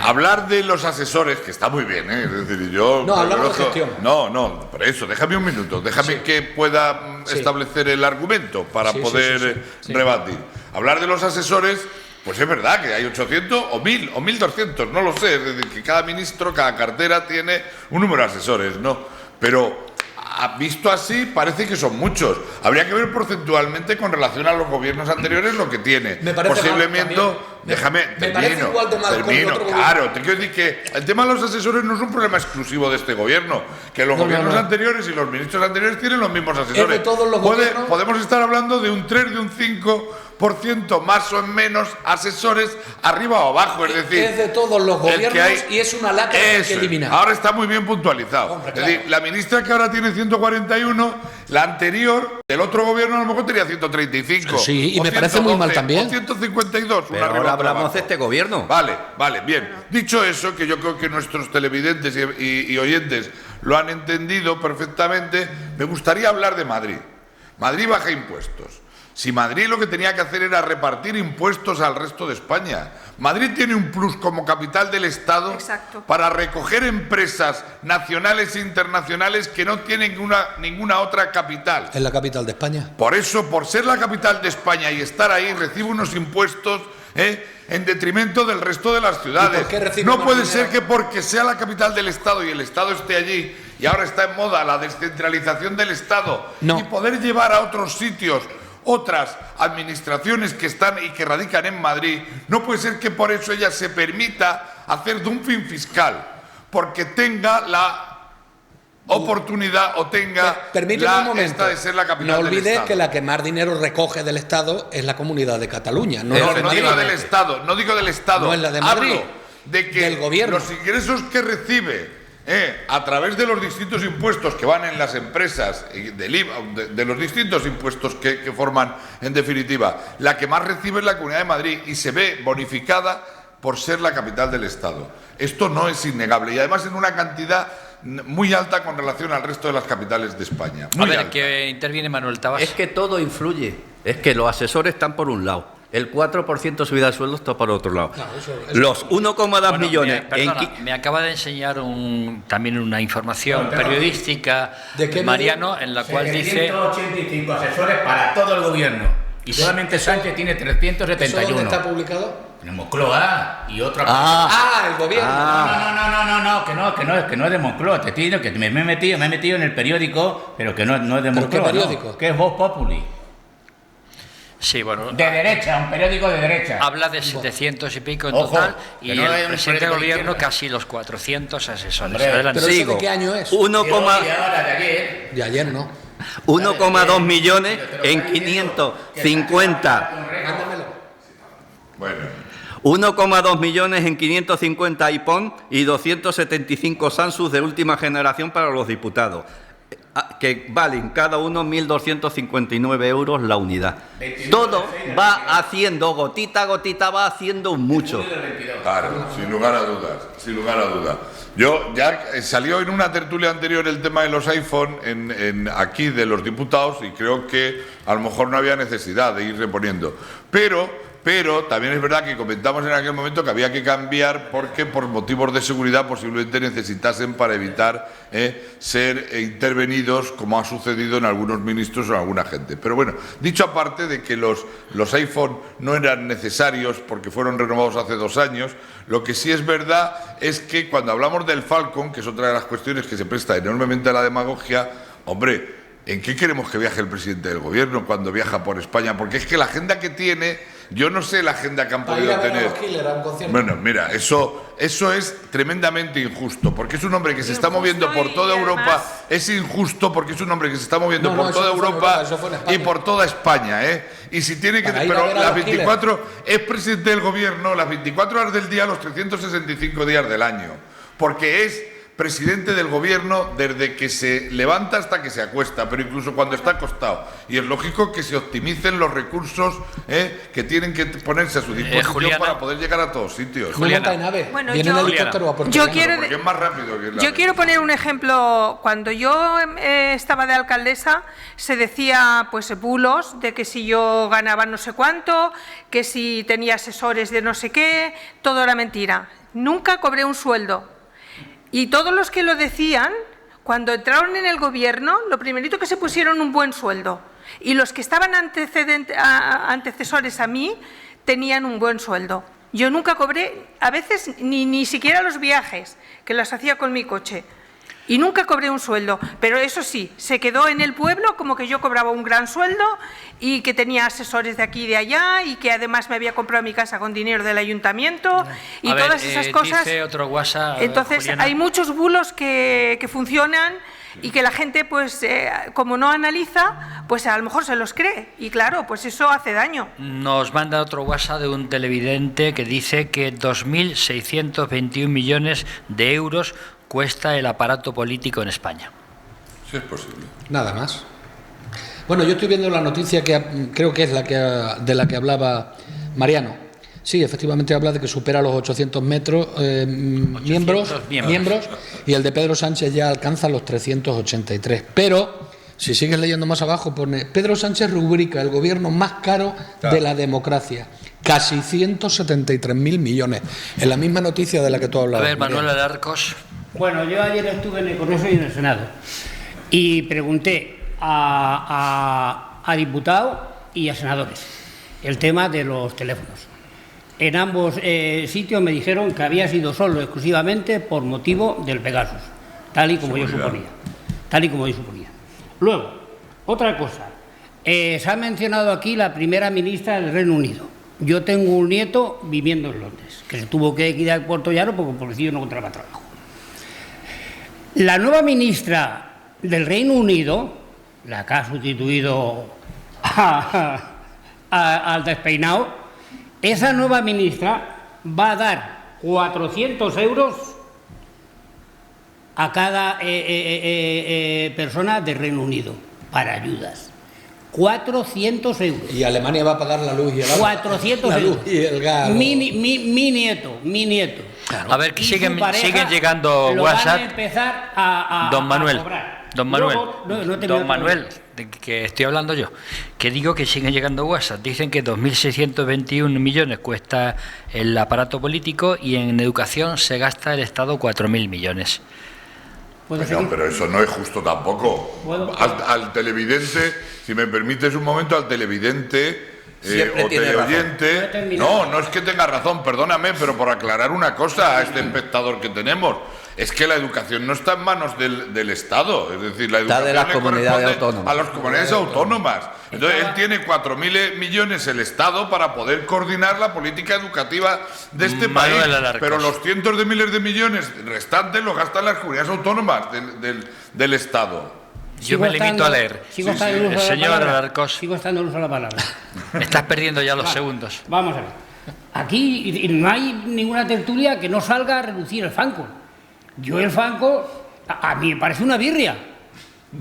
hablar de los asesores, que está muy bien, es decir, yo...
No, hablamos de gestión.
No, por eso, déjame un minuto, déjame que pueda establecer el argumento para poder rebatir. Hablar de los asesores... Pues es verdad que hay 800 o 1000 o 1200, no lo sé, es decir, que cada ministro, cada cartera tiene un número de asesores, ¿no? Pero visto así parece que son muchos. Habría que ver porcentualmente con relación a los gobiernos anteriores lo que tiene.
Me parece
posiblemente,
parece igual de mal con el otro
claro, te quiero decir que el tema de los asesores no es un problema exclusivo de este gobierno, que los gobiernos anteriores y los ministros anteriores tienen los mismos asesores.
Es de todos los gobiernos.
Podemos estar hablando de un 3, de un 5% más o menos asesores arriba o abajo, es decir,
es de todos los gobiernos y es una lacra que hay que eliminar.
Ahora está muy bien puntualizado.
Hombre,
es decir, la ministra que ahora tiene 141, la anterior del otro gobierno a lo mejor tenía 135.
Sí, y me parece muy mal también.
O 152.
Pero ahora hablamos de este gobierno.
Vale, bien. Dicho eso, que yo creo que nuestros televidentes y oyentes lo han entendido perfectamente, me gustaría hablar de Madrid. Madrid baja impuestos. Si Madrid lo que tenía que hacer era repartir impuestos al resto de España. Madrid tiene un plus como capital del Estado para recoger empresas nacionales e internacionales que no tienen ninguna otra capital.
Es la capital de España.
Por eso, por ser la capital de España y estar ahí, recibe unos impuestos en detrimento del resto de las ciudades. No puede ser que porque sea la capital del Estado y el Estado esté allí, y ahora está en moda la descentralización del Estado, y poder llevar a otros sitios otras administraciones que están y que radican en Madrid, no puede ser que por eso ella se permita hacer dumping fiscal, porque tenga la oportunidad o tenga
Permíteme un momento.
esta de ser la capital
no
del
olvides
Estado.
que la que más dinero recoge del Estado es la Comunidad de Cataluña. No
digo del Estado, no digo del Estado.
No es la de Madrid.
Hablo de que
del gobierno.
los ingresos que recibe a través de los distintos impuestos que van en las empresas, del IVA, de los distintos impuestos que forman, en definitiva, la que más recibe es la Comunidad de Madrid y se ve bonificada por ser la capital del Estado. Esto no es innegable y además en una cantidad muy alta con relación al resto de las capitales de España.
A ver, que interviene Manuel Tabas.
Es que todo influye. Es que los asesores están por un lado. El 4% subida de sueldo está por otro lado.
Claro, eso
los 1,2 millones...
Me acaba de enseñar también una información periodística de Mariano, en la cual dice...
185 asesores para todo el gobierno. Y solamente Sánchez tiene 371.
¿Eso dónde está publicado?
En Moncloa y otra
cosa. El gobierno.
Que no es de Moncloa. Te estoy diciendo que me he metido en el periódico, pero que no es de Moncloa.
¿Qué periódico?
Que es Vox Populi.
Sí, bueno.
De derecha, un periódico de derecha.
Habla de 700 y pico en total y el presidente del gobierno casi los 400 asesores.
¿Pero eso de qué año es? De ayer no.
1,2 millones en 550.
Bueno.
1,2 millones en 550 iPhone y 275 Samsung de última generación para los diputados, que valen cada uno 1.259 euros la unidad. Todo va haciendo, gotita a gotita, va haciendo mucho.
Claro, sin lugar a dudas. Yo ya salió en una tertulia anterior el tema de los iPhone aquí de los diputados y creo que a lo mejor no había necesidad de ir reponiendo. Pero también es verdad que comentamos en aquel momento que había que cambiar porque por motivos de seguridad posiblemente necesitasen para evitar ser intervenidos como ha sucedido en algunos ministros o en alguna gente. Pero bueno, dicho aparte de que los iPhone no eran necesarios porque fueron renovados hace 2 años, lo que sí es verdad es que cuando hablamos del Falcon, que es otra de las cuestiones que se presta enormemente a la demagogia, hombre, ¿en qué queremos que viaje el presidente del gobierno cuando viaja por España? Porque es que la agenda que tiene Yo no sé la agenda que han podido tener. Bueno, mira, eso es tremendamente injusto, porque es un hombre que se está moviendo por toda Europa. Es injusto porque es un hombre que se está moviendo por toda Europa y por toda España, ¿eh? Y si tiene que... Pero las 24... Es presidente del gobierno las 24 horas del día, los 365 días del año. Porque es presidente del gobierno desde que se levanta hasta que se acuesta, pero incluso cuando está acostado. Y es lógico que se optimicen los recursos que tienen que ponerse a su disposición para poder llegar a todos sitios.
Bueno, yo quiero poner un ejemplo. Cuando yo estaba de alcaldesa, se decía pues bulos de que si yo ganaba no sé cuánto, que si tenía asesores de no sé qué, todo era mentira. Nunca cobré un sueldo. Y todos los que lo decían, cuando entraron en el gobierno, lo primerito que se pusieron un buen sueldo. Y los que estaban antecesores a mí tenían un buen sueldo. Yo nunca cobré, a veces ni siquiera los viajes, que los hacía con mi coche. Y nunca cobré un sueldo, pero eso sí, se quedó en el pueblo como que yo cobraba un gran sueldo y que tenía asesores de aquí y de allá y que además me había comprado mi casa con dinero del ayuntamiento y todas esas cosas.
Dice otro WhatsApp,
entonces,
Juliana.
hay muchos bulos que funcionan y que la gente, pues, como no analiza, pues a lo mejor se los cree. Y claro, pues eso hace daño.
Nos manda otro WhatsApp de un televidente que dice que 2.621 millones de euros cuesta el aparato político en España.
Sí, es posible.
Nada más. Bueno, yo estoy viendo la noticia que creo que es de la que hablaba Mariano. Sí, efectivamente habla de que supera los 800 miembros y el de Pedro Sánchez ya alcanza los 383. Pero, si sigues leyendo más abajo, pone Pedro Sánchez rubrica el gobierno más caro de la democracia. Casi 173.000 millones. En la misma noticia de la que tú hablabas.
A ver, Manuel Alarcos.
Bueno, yo ayer estuve en el Congreso y en el Senado y pregunté a diputados y a senadores el tema de los teléfonos. En ambos sitios me dijeron que había sido solo exclusivamente por motivo del Pegasus, tal y como yo suponía. Luego, otra cosa, se ha mencionado aquí la primera ministra del Reino Unido. Yo tengo un nieto viviendo en Londres, que se tuvo que ir a Puerto Llano porque por decidido no encontraba trabajo. La nueva ministra del Reino Unido, la que ha sustituido al despeinado, esa nueva ministra va a dar 400 euros a cada persona del Reino Unido para ayudas. 400 euros.
Y Alemania va a pagar la luz y el agua.
400 euros.
Y el gas.
Mi nieto.
Claro. A ver, que siguen llegando WhatsApp. Don Manuel, de que estoy hablando yo, que digo que siguen llegando WhatsApp. Dicen que 2.621 millones cuesta el aparato político y en educación se gasta el Estado 4.000 millones.
Pero eso no es justo tampoco. Al televidente, si me permites un momento, al televidente o teleoyente, no es que tenga razón, perdóname, pero por aclarar una cosa a este espectador que tenemos, es que la educación no está en manos del Estado, es decir, la educación
está de las comunidades autónomas.
A las comunidades autónomas. Entonces, él tiene 4.000 millones el Estado para poder coordinar la política educativa de este país, pero los cientos de miles de millones restantes los gastan las comunidades autónomas del Estado.
Yo me limito a leer.
Señor Alarcos. Sigo estando en uso de la palabra.
Me estás perdiendo ya los segundos.
Vamos a ver. Aquí no hay ninguna tertulia que no salga a reducir el Falcon. Yo el Falcon, a mí me parece una birria.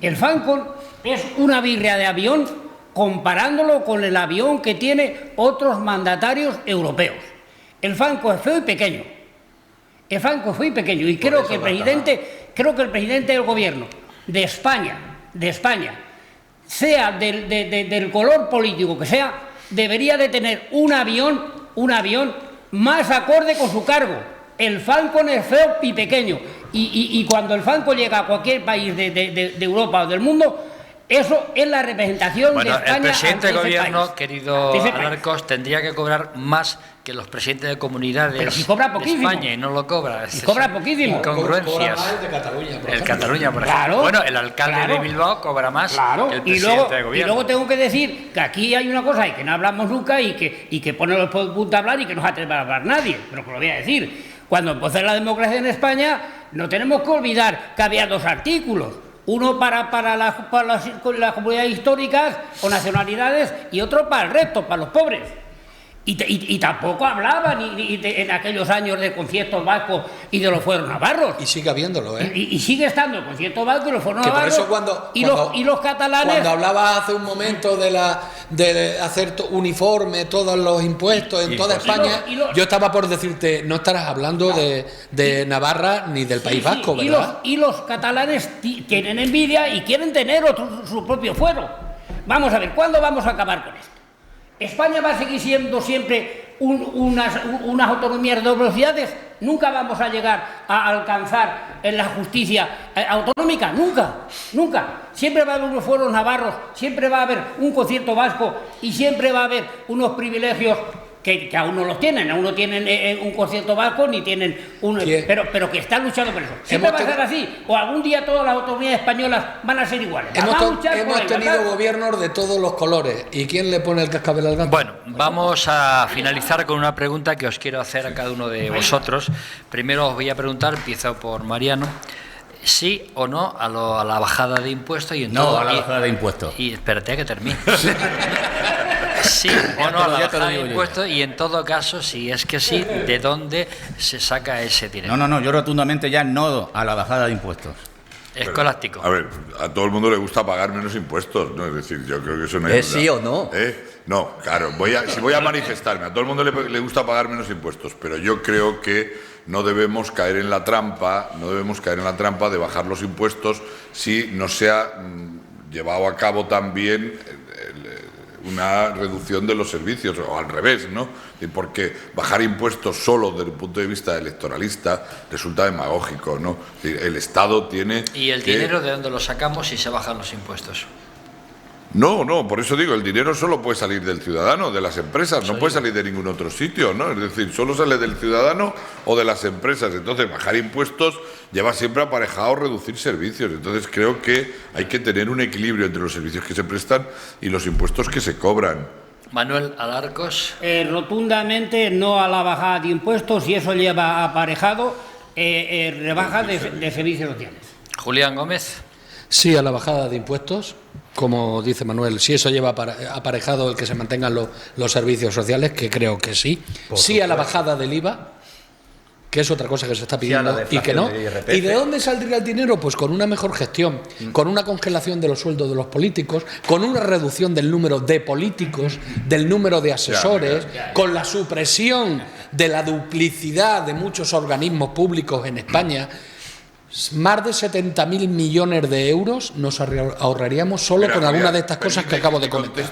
El Falcon es una birria de avión comparándolo con el avión que tiene otros mandatarios europeos. El Falcon es feo y pequeño. Y creo que el presidente del gobierno de España, sea del color político que sea, debería de tener un avión más acorde con su cargo. El Falcon es feo y pequeño. Y cuando el Falcon llega a cualquier país de Europa o del mundo, eso es la representación de España.
El presidente del gobierno, querido Alarcos, tendría que cobrar más que los presidentes de comunidades
Pero si cobra
de
poquísimo.
España y no lo cobra.
Y cobra poquísimo.
Incongruencias.
Cobra más el de Cataluña, por
El
ejemplo.
Cataluña, por ejemplo.
Claro,
Bueno, el alcalde
claro.
de Bilbao cobra más
Claro,
que el
y
presidente
luego,
de
y
gobierno.
luego tengo que decir que aquí hay una cosa y que no hablamos nunca y que pone los puntos a hablar y que no se atreve a hablar nadie, pero que lo voy a decir. Cuando empezó la democracia en España, no tenemos que olvidar que había 2 artículos. Uno para las comunidades históricas o nacionalidades y otro para el resto, para los pobres. Y tampoco hablaban en aquellos años de conciertos vascos y de los fueros navarros.
Y sigue habiéndolo, ¿eh?
Y sigue estando el concierto vasco y los fueros
Que por
navarros.
eso
y los catalanes.
Cuando hablaba hace un momento de hacer uniforme todos los impuestos en toda España, yo estaba por decirte, no estarás hablando de Navarra ni del País Vasco, ¿verdad?
Y los catalanes tienen envidia y quieren tener su propio fuero. Vamos a ver, ¿cuándo vamos a acabar con esto? ¿España va a seguir siendo siempre unas autonomías de 2 velocidades? Nunca vamos a llegar a alcanzar en la justicia autonómica, nunca. Siempre va a haber unos fueros navarros, siempre va a haber un concierto vasco y siempre va a haber unos privilegios que aún no los tienen, aún no tienen un concierto vasco ni tienen pero que están luchando por eso. Siempre va a ser así, o algún día todas las autonomías españolas van a ser iguales.
Hemos tenido gobiernos de todos los colores. ¿Y quién le pone el cascabel al gato?
Bueno, vamos a finalizar con una pregunta que os quiero hacer a cada uno de vosotros. Primero os voy a preguntar, empiezo por Mariano. ¿Sí o no a la bajada de impuestos? Y en
No,
todo,
a la bajada de impuestos.
Y espérate a que termine. Sí o no a la bajada de impuestos y en todo caso, si es que sí, ¿de dónde se saca ese dinero?
No, yo rotundamente ya no a la bajada de impuestos.
Escolástico.
A ver, a todo el mundo le gusta pagar menos impuestos, ¿no? Es decir, yo creo que eso no
¿Es sí o no?
No, claro, si voy a manifestarme, a todo el mundo le gusta pagar menos impuestos, pero yo creo que no debemos caer en la trampa de bajar los impuestos si no se ha llevado a cabo también una reducción de los servicios, o al revés, ¿no? Porque bajar impuestos solo desde el punto de vista electoralista resulta demagógico, ¿no? El Estado tiene...
¿Y el dinero de dónde lo sacamos si se bajan los impuestos?
No, por eso digo, el dinero solo puede salir del ciudadano, de las empresas, no puede salir de ningún otro sitio, ¿no? Es decir, solo sale del ciudadano o de las empresas. Entonces, bajar impuestos lleva siempre aparejado reducir servicios. Entonces, creo que hay que tener un equilibrio entre los servicios que se prestan y los impuestos que se cobran.
Manuel Alarcos.
Rotundamente no a la bajada de impuestos y eso lleva aparejado rebajas de servicios sociales.
Julián Gómez.
Sí a la bajada de impuestos, como dice Manuel, si eso lleva aparejado el que se mantengan los servicios sociales, que creo que sí. Sí a la bajada del IVA, que es otra cosa que se está pidiendo y que no. ¿Y de dónde saldría el dinero? Pues con una mejor gestión, con una congelación de los sueldos de los políticos, con una reducción del número de políticos, del número de asesores, con la supresión de la duplicidad de muchos organismos públicos en España. Más de 70.000 millones de euros nos ahorraríamos solo con alguna de estas cosas que acabo de comentar.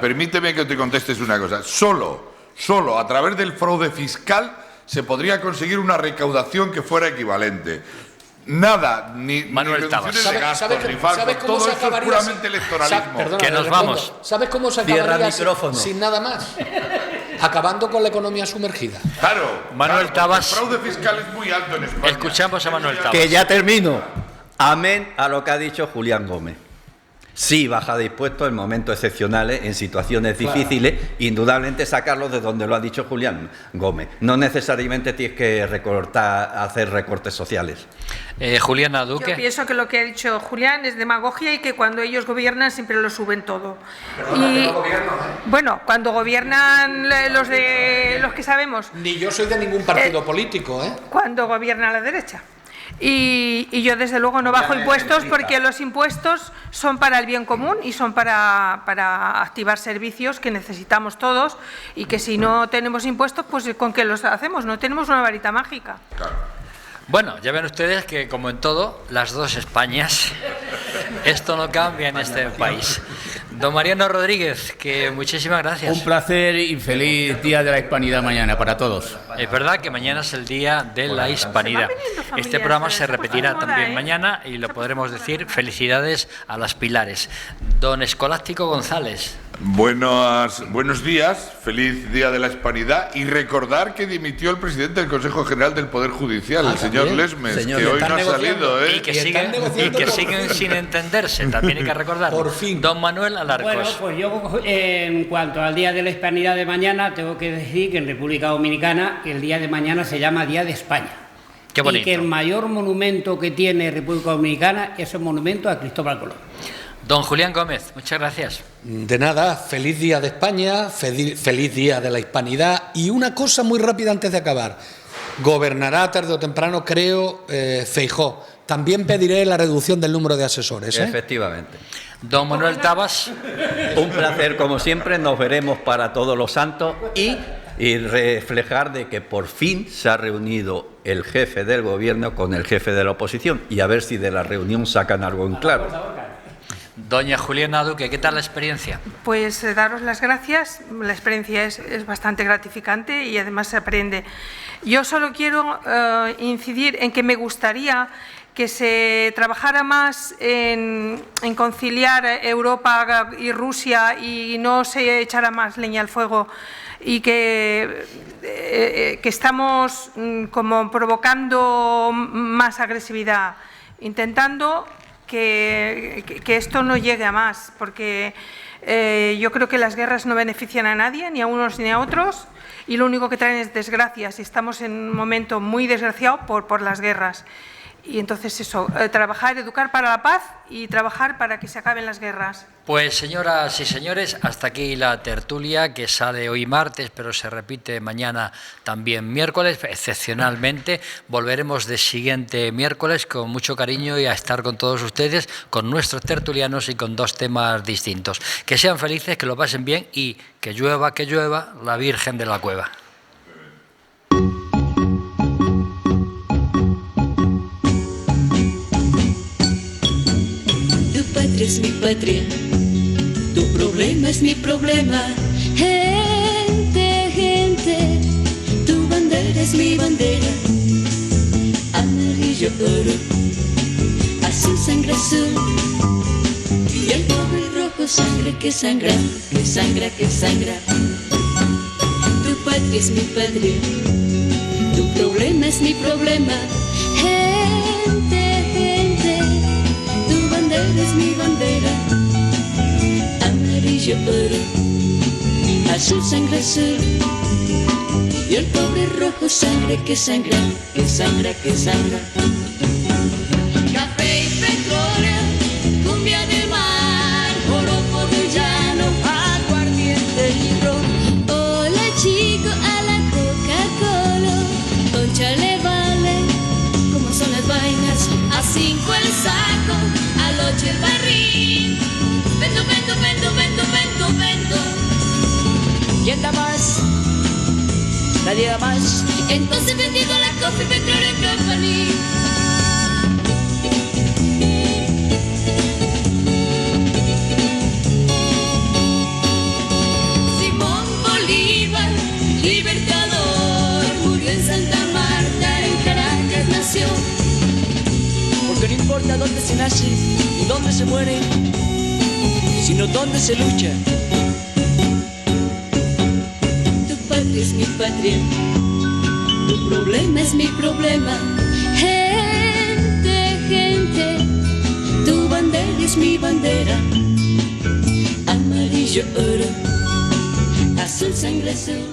Permíteme que te contestes una cosa. Solo a través del fraude fiscal se podría conseguir una recaudación que fuera equivalente. Nada, ni reducciones de gastos, ni falsos, todo eso es puramente electoralismo.
Que nos vamos.
¿Sabes cómo se acabaría sin nada más? Acabando con la economía sumergida.
Claro,
Manuel Tabas.
El fraude fiscal es muy alto en España.
Escuchamos a Manuel Tabas.
Que ya termino. Amén a lo que ha dicho Julián Gómez. Sí, baja de impuestos en momentos excepcionales, en situaciones difíciles, indudablemente sacarlos de donde lo ha dicho Julián Gómez. No necesariamente tienes que hacer recortes sociales.
Juliana Duque.
Yo pienso que lo que ha dicho Julián es demagogia y que cuando ellos gobiernan siempre lo suben todo. Y bueno, cuando gobiernan los que sabemos.
Ni yo soy de ningún partido político, ¿eh?
Cuando gobierna la derecha. Y yo desde luego no bajo impuestos porque los impuestos son para el bien común y son para activar servicios que necesitamos todos y que si no tenemos impuestos, pues ¿con qué los hacemos? No tenemos una varita mágica.
Claro.
Bueno, ya ven ustedes que como en todo, las dos Españas, esto no cambia en este país. Don Mariano Rodríguez, que muchísimas gracias.
Un placer y feliz Día de la Hispanidad mañana para todos.
Es verdad que mañana es el Día de la Hispanidad. Este programa se repetirá también mañana y lo podremos decir. Felicidades a las Pilares. Don Escolástico González.
Buenos días, feliz Día de la Hispanidad, y recordar que dimitió el presidente del Consejo General del Poder Judicial, el señor Lesmes, que hoy no ha salido, ¿eh?
Y que siguen sin entenderse, también hay que recordar.
Por fin.
Don Manuel Alarcos.
Bueno, pues yo en cuanto al Día de la Hispanidad de mañana, tengo que decir que en República Dominicana el día de mañana se llama Día de España.
Qué bonito.
Y que el mayor monumento que tiene República Dominicana es el monumento a Cristóbal Colón.
Don Julián Gómez, muchas gracias.
De nada, feliz Día de España, feliz Día de la Hispanidad. Y una cosa muy rápida antes de acabar. Gobernará tarde o temprano, creo, Feijóo. También pediré la reducción del número de asesores.
Efectivamente.
Don Manuel Tabas.
Un placer, como siempre. Nos veremos para Todos los Santos y reflejar de que por fin se ha reunido el jefe del gobierno con el jefe de la oposición y a ver si de la reunión sacan algo en claro.
Doña Juliana Duque, ¿qué tal la experiencia?
Pues daros las gracias, la experiencia es bastante gratificante y además se aprende. Yo solo quiero incidir en que me gustaría que se trabajara más en conciliar Europa y Rusia y no se echara más leña al fuego y que estamos como provocando más agresividad, intentando que esto no llegue a más, porque yo creo que las guerras no benefician a nadie, ni a unos ni a otros, y lo único que traen es desgracias, y estamos en un momento muy desgraciado por las guerras. Y entonces eso, trabajar, educar para la paz y trabajar para que se acaben las guerras.
Pues señoras y señores, hasta aquí la tertulia que sale hoy martes, pero se repite mañana también miércoles, excepcionalmente. Volveremos de siguiente miércoles con mucho cariño y a estar con todos ustedes, con nuestros tertulianos y con dos temas distintos. Que sean felices, que lo pasen bien y que llueva, la Virgen de la Cueva.
Es mi patria, tu problema es mi problema. Gente, gente, tu bandera es mi bandera. Amarillo, oro, azul, sangre azul. Y el pobre rojo, sangre que sangra, que sangra, que sangra. Tu patria es mi patria, tu problema es mi problema. Gente, gente, tu bandera es mi bandera. Amarillo, oro, azul, sangre azul. Y el pobre rojo, sangre que sangra, que sangra, que sangra. Café y petróleo, cumbia del mar, joropo del llano, aguardiente y ron. Hola chico, a la Coca-Cola, concha le vale, como son las vainas. A 5 el saco, a 8 el barril. Vendo, vendo, vendo, vendo, vendo, vendo. ¿Quién da más? Nadie da más. Entonces vendiendo la Coffee Petroleum Company. Simón Bolívar, libertador, murió en Santa Marta, en Caracas nació. Porque no importa dónde se nace y dónde se muere, sino dónde se lucha. Tu patria es mi patria, tu problema es mi problema. Gente, gente, tu bandera es mi bandera. Amarillo, oro, azul, sangre azul.